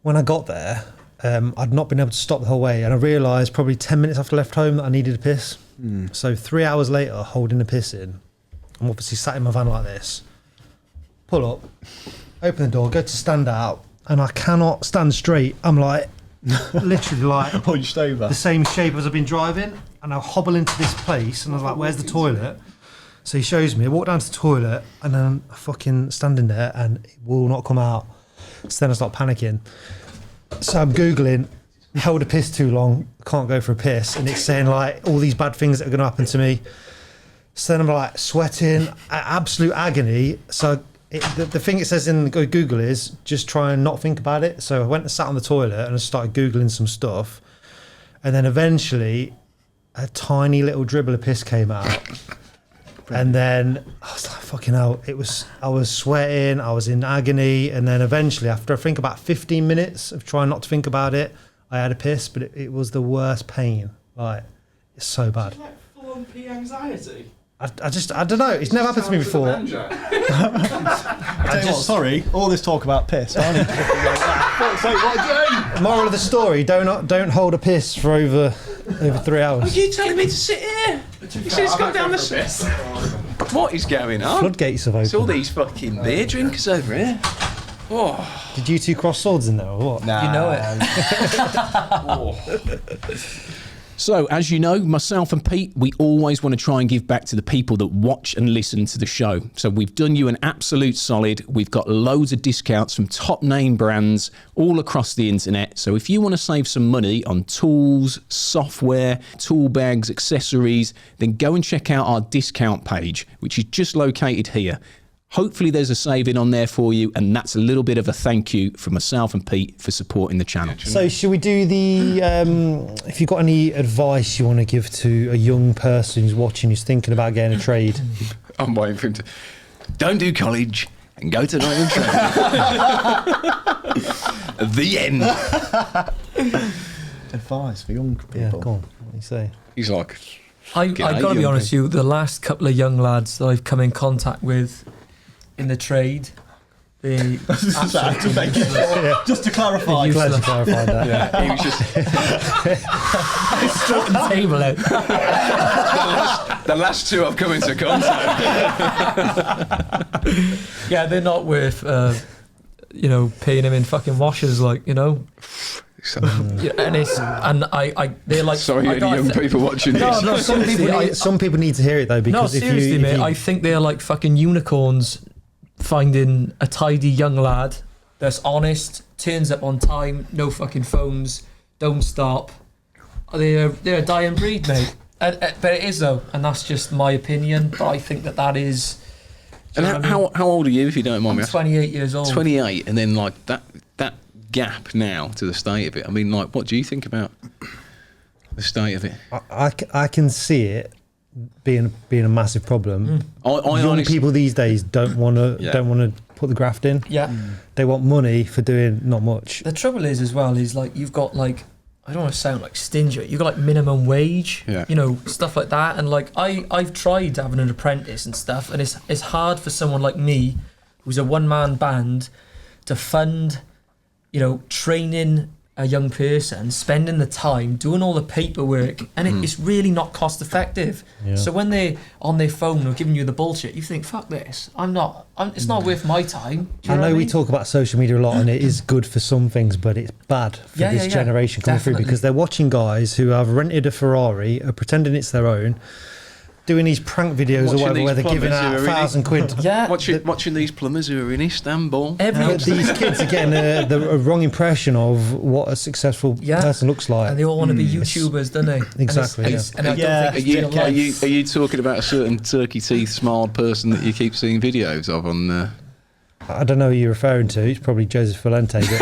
[SPEAKER 3] When I got there, I'd not been able to stop the whole way, and I realised probably 10 minutes after I left home that I needed a piss. So 3 hours later, holding a piss in, I'm obviously sat in my van like this, pull up, open the door, go to stand out, and I cannot stand straight. I'm like, literally like
[SPEAKER 4] Hunched over.
[SPEAKER 3] the same shape as I've been driving, and I hobble into this place, and I was like, where's the toilet? So he shows me, I walk down to the toilet, and then I fucking standing there, and it will not come out. So then I start panicking. So I'm Googling, held a piss too long, can't go for a piss, and it's saying like all these bad things that are going to happen to me. So then I'm like sweating, absolute agony. So the thing it says in Google is just try and not think about it. So I went and sat on the toilet and I started Googling some stuff. And then eventually a tiny little dribble of piss came out. And then I was like, fucking hell, I was sweating, I was in agony. And then eventually, after I think about 15 minutes of trying not to think about it, I had a piss, but it was the worst pain. Like, it's so bad.
[SPEAKER 5] Like full on pee anxiety.
[SPEAKER 3] I don't know. It's never happened to me before.
[SPEAKER 4] I tell you what, sorry, all this talk about piss. I need to fuck's sake, what are you doing?
[SPEAKER 3] Moral of the story: don't hold a piss for over 3 hours.
[SPEAKER 1] Are you telling me to sit here? You said it's gone down the stairs. What is going on?
[SPEAKER 3] Floodgates have
[SPEAKER 1] It's all
[SPEAKER 3] opened.
[SPEAKER 1] these fucking beer drinkers over here. Oh.
[SPEAKER 3] Did you two cross swords in there or what?
[SPEAKER 2] You know it.
[SPEAKER 6] So, as you know, myself and Pete, we always want to try and give back to the people that watch and listen to the show. So we've done you an absolute solid. We've got loads of discounts from top name brands all across the internet. So if you want to save some money on tools, software, tool bags, accessories, then go and check out our discount page, which is just located here. Hopefully there's a saving on there for you, and that's a little bit of a thank you from myself and Pete for supporting the channel.
[SPEAKER 3] So should we do the, if you've got any advice you want to give to a young person who's watching, who's thinking about getting a trade?
[SPEAKER 1] I'm waiting for him to. Don't do college and go to Nottingham Trade. The end.
[SPEAKER 4] Advice for young people.
[SPEAKER 3] Yeah, go on. What do you say?
[SPEAKER 1] He's like.
[SPEAKER 2] I've got to be honest with you, the last couple of young lads that I've come in contact with in the trade, they
[SPEAKER 4] Just to clarify.
[SPEAKER 3] Glad you clarified that.
[SPEAKER 1] Yeah, he was just.
[SPEAKER 2] Straight the table out.
[SPEAKER 1] The last two I've come into contact.
[SPEAKER 2] Yeah, they're not worth, paying him in fucking washers, like, Yeah, and they're like.
[SPEAKER 1] Sorry, any young people watching this.
[SPEAKER 2] No,
[SPEAKER 3] Some people need to hear it though, because
[SPEAKER 2] no, seriously, mate. I think they're like fucking unicorns finding a tidy young lad that's honest, turns up on time, no fucking phones, don't stop. They're a dying breed, mate. But it is though, and that's just my opinion. But I think that is.
[SPEAKER 1] And how old are you, if you don't mind me
[SPEAKER 2] I'm
[SPEAKER 1] asking?
[SPEAKER 2] 28 years old.
[SPEAKER 1] 28, and then like that gap now to the state of it. I mean, like, what do you think about the state of it?
[SPEAKER 3] I can see it being a massive problem. Young people these days don't want to put the graft in.
[SPEAKER 2] Yeah.
[SPEAKER 3] They want money for doing not much.
[SPEAKER 2] The trouble is as well is like you've got like, I don't want to sound like stingy. You've got like minimum wage, stuff like that. And like I've tried having an apprentice and stuff, and it's hard for someone like me, who's a one-man band, to fund, training a young person, spending the time, doing all the paperwork, and it's really not cost effective.
[SPEAKER 3] Yeah.
[SPEAKER 2] So when they're on their phone or giving you the bullshit, you think, fuck this, it's not worth my time. Do you know what I
[SPEAKER 3] we
[SPEAKER 2] mean?
[SPEAKER 3] talk about social media a lot, and it is good for some things, but it's bad for this generation coming through, because they're watching guys who have rented a Ferrari, are pretending it's their own, doing these prank videos or whatever, where they're giving out £1,000.
[SPEAKER 2] Yeah.
[SPEAKER 1] Watching these plumbers who are in Istanbul.
[SPEAKER 3] These kids are getting a wrong impression of what a successful person looks like.
[SPEAKER 2] And they all want to be YouTubers, don't they?
[SPEAKER 3] Exactly.
[SPEAKER 2] And I don't think it's real life.
[SPEAKER 1] Are you talking about a certain turkey teeth smiled person that you keep seeing videos of on?
[SPEAKER 3] I don't know who you're referring to. It's probably Joseph Valente. But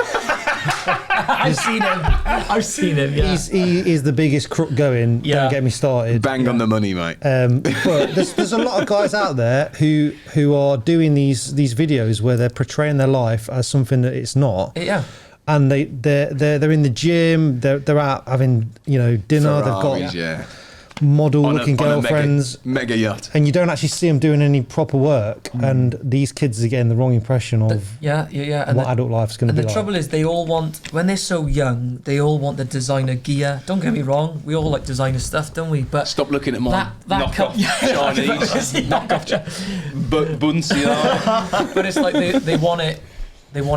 [SPEAKER 2] I've seen him. Yeah.
[SPEAKER 3] He is the biggest crook going.
[SPEAKER 2] Yeah.
[SPEAKER 3] Don't get me started.
[SPEAKER 1] Bang on the money, mate.
[SPEAKER 3] But there's a lot of guys out there who are doing these videos where they're portraying their life as something that it's not.
[SPEAKER 2] Yeah.
[SPEAKER 3] And they're in the gym. They're out having dinner.
[SPEAKER 1] Ferraris,
[SPEAKER 3] they've got model-looking girlfriends,
[SPEAKER 1] mega yacht,
[SPEAKER 3] and you don't actually see them doing any proper work. And these kids are getting the wrong impression of
[SPEAKER 2] and
[SPEAKER 3] what adult life's going to be like.
[SPEAKER 2] And the trouble is, they all want, when they're so young, they all want the designer gear. Don't get me wrong, we all like designer stuff, don't we? But
[SPEAKER 1] stop looking at my knockoff Chinese, knockoff Balenciaga.
[SPEAKER 2] But it's like they want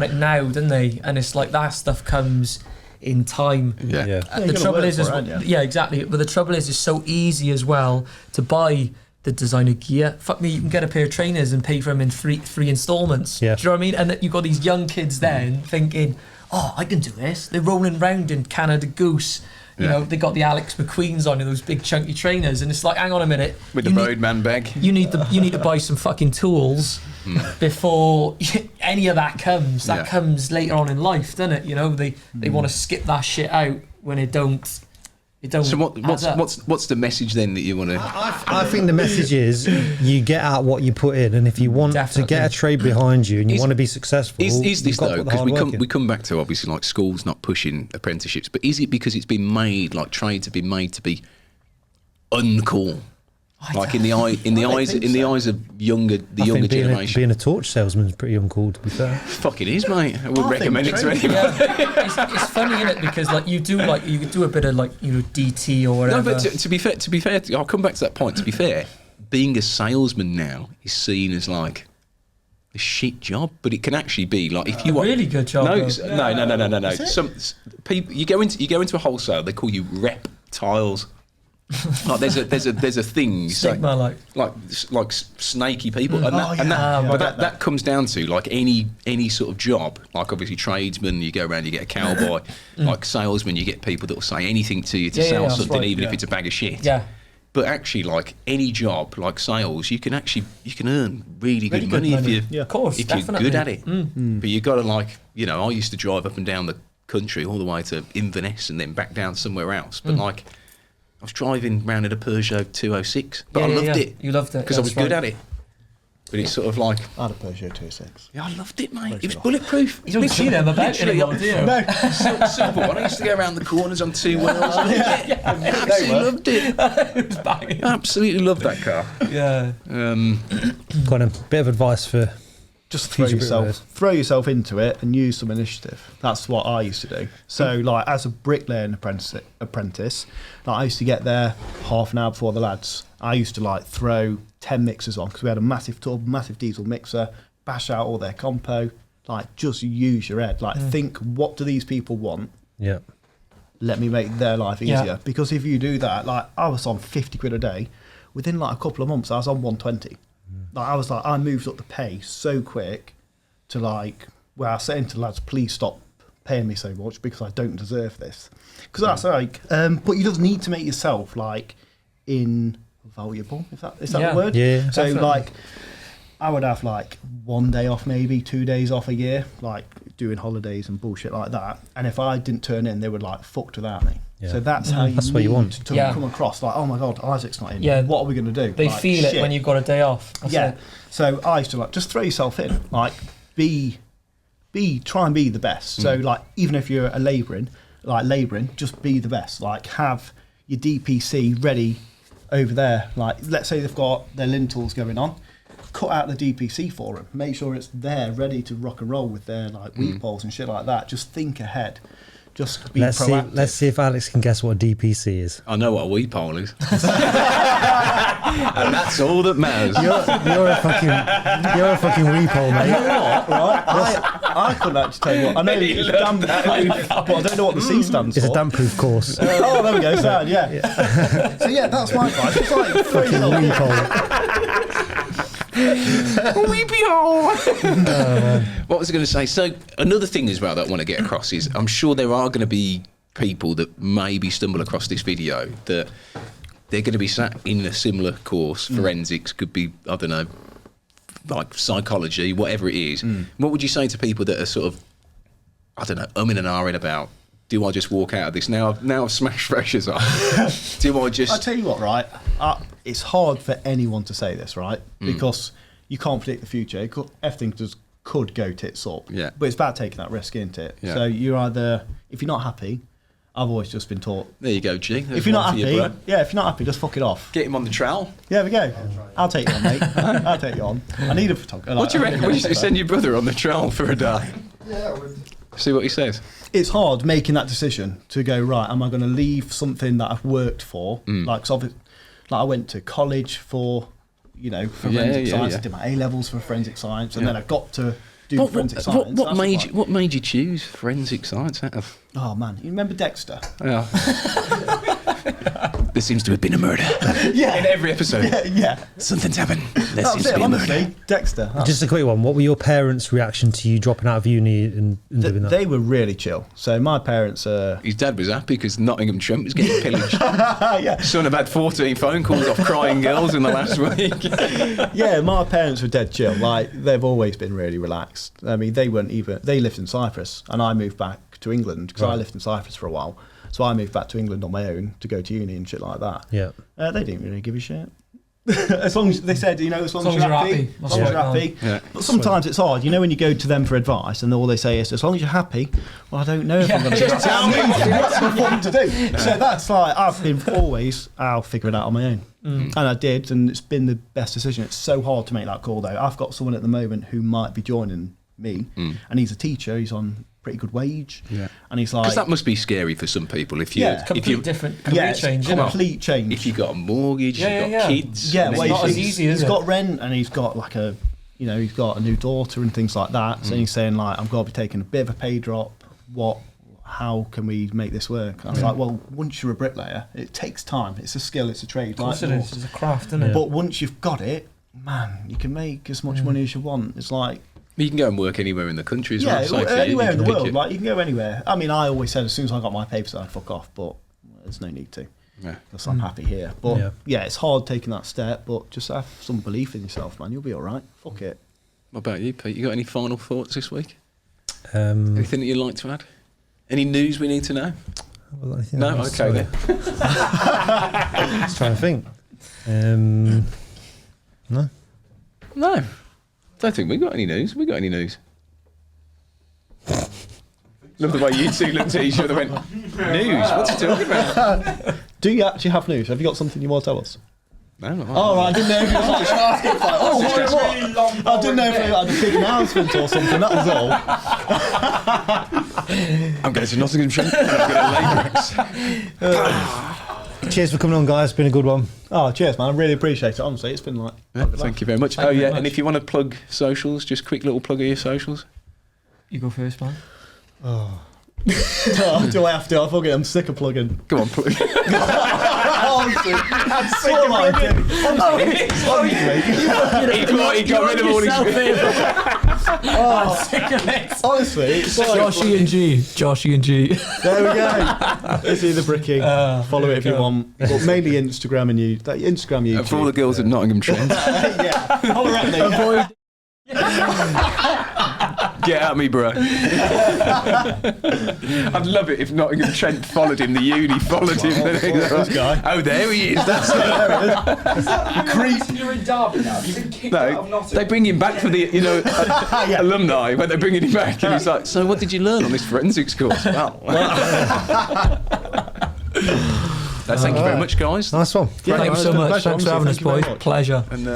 [SPEAKER 2] it now, don't they? And it's like that stuff comes in time. The trouble is, exactly. But the trouble is, it's so easy as well to buy the designer gear. Fuck me, you can get a pair of trainers and pay for them in three installments.
[SPEAKER 3] Yeah.
[SPEAKER 2] Do you know what I mean? And you've got these young kids then thinking, oh, I can do this. They're rolling around in Canada Goose. You know, they got the Alex McQueens on, those big chunky trainers, and it's like, hang on a minute.
[SPEAKER 1] With the Roadman bag.
[SPEAKER 2] You need to buy some fucking tools before any of that comes. That comes later on in life, doesn't it? They want to skip that shit out when it don't.
[SPEAKER 1] So what's the message then that you want to?
[SPEAKER 3] I think the message is you get out what you put in, and if you want to get a trade behind you and you want to be successful,
[SPEAKER 1] is this though? Because we
[SPEAKER 3] we
[SPEAKER 1] come back to obviously like schools not pushing apprenticeships, but is it because it's been made, like trades have been made to be uncool? Like in the eyes of younger generation.
[SPEAKER 3] Being a torch salesman is pretty uncool, to be fair.
[SPEAKER 1] Fucking is, mate. I wouldn't recommend it to anyone.
[SPEAKER 2] Yeah. It's funny, isn't it? Because you do a bit of DT or whatever.
[SPEAKER 1] No, but to be fair, I'll come back to that point. To be fair, being a salesman now is seen as like a shit job, but it can actually be like if you want
[SPEAKER 2] really good job.
[SPEAKER 1] No. Some people you go into a wholesale, they call you reptiles. Like there's a thing
[SPEAKER 2] stigma
[SPEAKER 1] like snaky people, that comes down to like any sort of job. Like obviously tradesmen, you go around, you get a cowboy. Like salesmen, you get people that will say anything to you to sell something, even if it's a bag of shit.
[SPEAKER 2] Yeah.
[SPEAKER 1] But actually, like any job, like sales, you can earn really good money if you,
[SPEAKER 2] of course,
[SPEAKER 1] if you're good at it. But you got to I used to drive up and down the country all the way to Inverness and then back down somewhere else. But like, I was driving round in a Peugeot 206, but I loved it.
[SPEAKER 2] You loved it
[SPEAKER 1] because I was good at it. But it's sort of like
[SPEAKER 4] I had a Peugeot 206.
[SPEAKER 1] Yeah, I loved it, mate. It was bulletproof.
[SPEAKER 2] You don't see them about anymore, do you?
[SPEAKER 1] No, simple one. I used to go around the corners on 2 wheels. Absolutely loved it.
[SPEAKER 2] It was banging.
[SPEAKER 1] Absolutely loved that car.
[SPEAKER 2] Yeah.
[SPEAKER 3] Got a bit of advice for
[SPEAKER 4] just throw yourself into it and use some initiative. That's what I used to do. So like as a bricklaying apprentice, like I used to get there half an hour before the lads. I used to like throw 10 mixers on because we had a massive tub, massive diesel mixer, bash out all their compo, like just use your head. Like think, what do these people want? Yeah. Let me make their life easier. Yeah. Because if you do that, like I was on 50 quid a day, within like a couple of months I was on 120. Like I moved up the pay so quick to like where I was saying to the lads, please stop paying me so much because I don't deserve this. Because that's like, but you just need to make yourself like invaluable. Is that the word? Yeah. So definitely. Like, I would have like 1 day off, maybe 2 days off a year, like doing holidays and bullshit like that. And if I didn't turn in, they would like fucked without me. Yeah. So that's how what you want to come across. Like, oh my god, Isaac's not in. Yeah. What are we going to do?
[SPEAKER 2] They like, feel it when you've got a day off.
[SPEAKER 4] That's it. So I used to like just throw yourself in. Like try and be the best. So like even if you're a labouring, just be the best. Like have your DPC ready over there. Like let's say they've got their lintels going on. Cut out the DPC for them. Make sure it's there, ready to rock and roll with their like weed poles and shit like that. Just think ahead. Just be proactive. Let's see if Alex can guess what a DPC is.
[SPEAKER 1] I know what a weed pole is, and that's all that matters.
[SPEAKER 3] You're a fucking weed pole, mate.
[SPEAKER 4] You know what? Right? I couldn't actually tell you what. I know it's damp proof, but I don't know what the C stands for.
[SPEAKER 3] It's a damp proof course.
[SPEAKER 4] Oh, there we go. So yeah. So yeah, that's my advice. It's like fucking weed pole.
[SPEAKER 1] What was I going to say? So another thing as well that I want to get across is I'm sure there are going to be people that maybe stumble across this video that they're going to be sat in a similar course. Forensics could be, I don't know, like psychology, whatever it is. What would you say to people that are sort of, I don't know, umming and ahhing about, do I just walk out of this? Now I've smashed freshers off. Do I just...
[SPEAKER 4] I'll tell you what, right? It's hard for anyone to say this, right? Because you can't predict the future. Everything just could go tits up.
[SPEAKER 1] Yeah.
[SPEAKER 4] But it's about taking that risk, isn't it? Yeah. So you're either... If you're not happy, I've always just been taught...
[SPEAKER 1] There you go, G.
[SPEAKER 4] If you're not happy, if you're not happy, just fuck it off.
[SPEAKER 1] Get him on the trowel.
[SPEAKER 4] Yeah, there we go. I'll take you on, mate. I'll take you on. I need a photographer.
[SPEAKER 1] What do you reckon? Would you send your brother on the trowel for a day? Yeah, I would. See what he says.
[SPEAKER 4] It's hard making that decision to go, right, am I going to leave something that I've worked for? Like I went to college for forensic science. I did my A-levels for forensic science, and then I got to do forensic science.
[SPEAKER 1] What made you choose forensic science out of...
[SPEAKER 4] Oh, man. You remember Dexter?
[SPEAKER 1] Yeah. There seems to have been a murder. Yeah. In every episode.
[SPEAKER 4] Yeah.
[SPEAKER 1] Something's happened. There seems to be a murder.
[SPEAKER 4] Dexter.
[SPEAKER 3] Just a quick one. What were your parents' reaction to you dropping out of uni and doing that?
[SPEAKER 4] They were really chill. So my parents...
[SPEAKER 1] His dad was happy because Nottingham Trent was getting pillaged. Yeah. Son have had 14 phone calls off crying girls in the last week.
[SPEAKER 4] Yeah, my parents were dead chill. Like, they've always been really relaxed. I mean, they lived in Cyprus, and I moved back to England because I lived in Cyprus for a while. So I moved back to England on my own to go to uni and shit like that. Yeah. They didn't really give a shit. As long as they said, as long as you're happy. As long as you're happy. Yeah. But sometimes it's hard. When you go to them for advice and all they say is, as long as you're happy, well, I don't know if I'm going to just tell me what to do. So that's like, I'll figure it out on my own. And I did, and it's been the best decision. It's so hard to make that call, though. I've got someone at the moment who might be joining me, and he's a teacher. He's on pretty good wage, and he's like,
[SPEAKER 1] because that must be scary for some people if you
[SPEAKER 2] different career change,
[SPEAKER 4] complete change.
[SPEAKER 1] If you've got a mortgage, you've got kids,
[SPEAKER 4] well,
[SPEAKER 2] not as easy, is
[SPEAKER 4] he's
[SPEAKER 2] it?
[SPEAKER 4] got rent, and he's got like a, he's got a new daughter and things like that. So he's saying like, I'm going to be taking a bit of a pay drop. How can we make this work? I was like, well, once you're a bricklayer, it takes time. It's a skill, it's a trade.
[SPEAKER 2] Of course it is. It's a craft, isn't it?
[SPEAKER 4] But once you've got it, man, you can make as much money as you want. It's like,
[SPEAKER 1] you can go and work anywhere in the country as well.
[SPEAKER 4] Yeah, anywhere in the world. Like, you can go anywhere. I mean, I always said as soon as I got my papers, I'd fuck off, but there's no need to. Yeah. Because I'm happy here. But yeah, it's hard taking that step, but just have some belief in yourself, man. You'll be all right. Fuck it.
[SPEAKER 1] What about you, Pete? You got any final thoughts this week?
[SPEAKER 3] Anything
[SPEAKER 1] that you'd like to add? Any news we need to know?
[SPEAKER 3] Well,
[SPEAKER 1] no? Okay then.
[SPEAKER 3] Just trying to think. No.
[SPEAKER 1] No. Don't think we got any news. We got any news? Love the way you two looked at each other and went, news? What's he talking about?
[SPEAKER 4] Do you actually have news? Have you got something you want to tell us?
[SPEAKER 1] No, not
[SPEAKER 4] right, I didn't know if you were like, what? I didn't know if you had a big announcement or something, that was all.
[SPEAKER 1] I'm going to Nottinghamshire and I'm going to lay bricks.
[SPEAKER 3] Cheers for coming on, guys. It's been a good one.
[SPEAKER 4] Oh, cheers, man. I really appreciate it. Honestly, it's been like...
[SPEAKER 1] thank you very much.
[SPEAKER 2] Thank you very much.
[SPEAKER 1] And if you want to plug socials, just quick little plug of your socials.
[SPEAKER 2] You go first, man.
[SPEAKER 4] Do I have to? I forget. I'm sick of plugging.
[SPEAKER 1] Go on, plug.
[SPEAKER 4] Honestly, I'm sick of plugging.
[SPEAKER 1] He got rid of all his...
[SPEAKER 2] I'm sick of it.
[SPEAKER 4] Honestly, it's like...
[SPEAKER 2] Joshy and G.
[SPEAKER 4] There we go. Izzy the Bricky. Follow it if you want. But mainly Instagram and Instagram, YouTube.
[SPEAKER 1] For all the girls at Nottingham Trent.
[SPEAKER 4] Holler at me.
[SPEAKER 1] Get at me, bro. I'd love it if Nottingham Trent followed him, the uni followed him.
[SPEAKER 4] This guy.
[SPEAKER 1] Oh, there he is. That's it.
[SPEAKER 5] Creep. You're in Derby now. You've been kicked out of Nottingham.
[SPEAKER 1] They bring him back for the, alumni, when they're bringing him back, and he's like, so what did you learn on this forensics course? Well. Thank you very much, guys.
[SPEAKER 3] Nice one.
[SPEAKER 2] Thank you so much. Thanks for having us, boys. Pleasure.
[SPEAKER 1] And,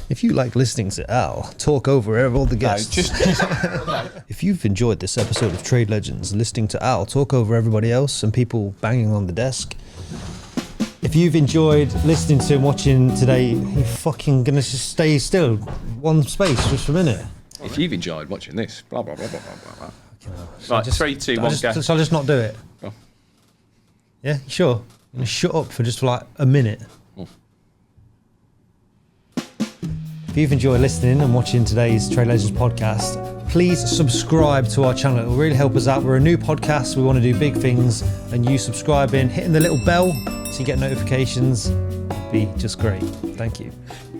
[SPEAKER 3] If you like listening to Al talk over all the guests, if you've enjoyed this episode of Trade Legends, listening to Al talk over everybody else and people banging on the desk, if you've enjoyed listening to and watching today, you're fucking gonna just stay still, one space just for a minute.
[SPEAKER 1] if you've enjoyed watching this, blah, blah, blah, blah, blah, blah.
[SPEAKER 3] So
[SPEAKER 1] Right, 3, 2, 1, go.
[SPEAKER 3] So I'll just not do it.
[SPEAKER 1] Go.
[SPEAKER 3] Yeah, you sure? I'm gonna shut up for just like a minute. If you've enjoyed listening and watching today's Trade Legends podcast, please subscribe to our channel. It will really help us out. We're a new podcast. We want to do big things, and you subscribing, hitting the little bell so you get notifications would be just great. Thank you.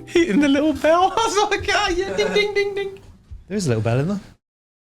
[SPEAKER 1] Hitting the little bell. I was like, yeah, ding, ding, ding, ding.
[SPEAKER 3] There is a little bell in there.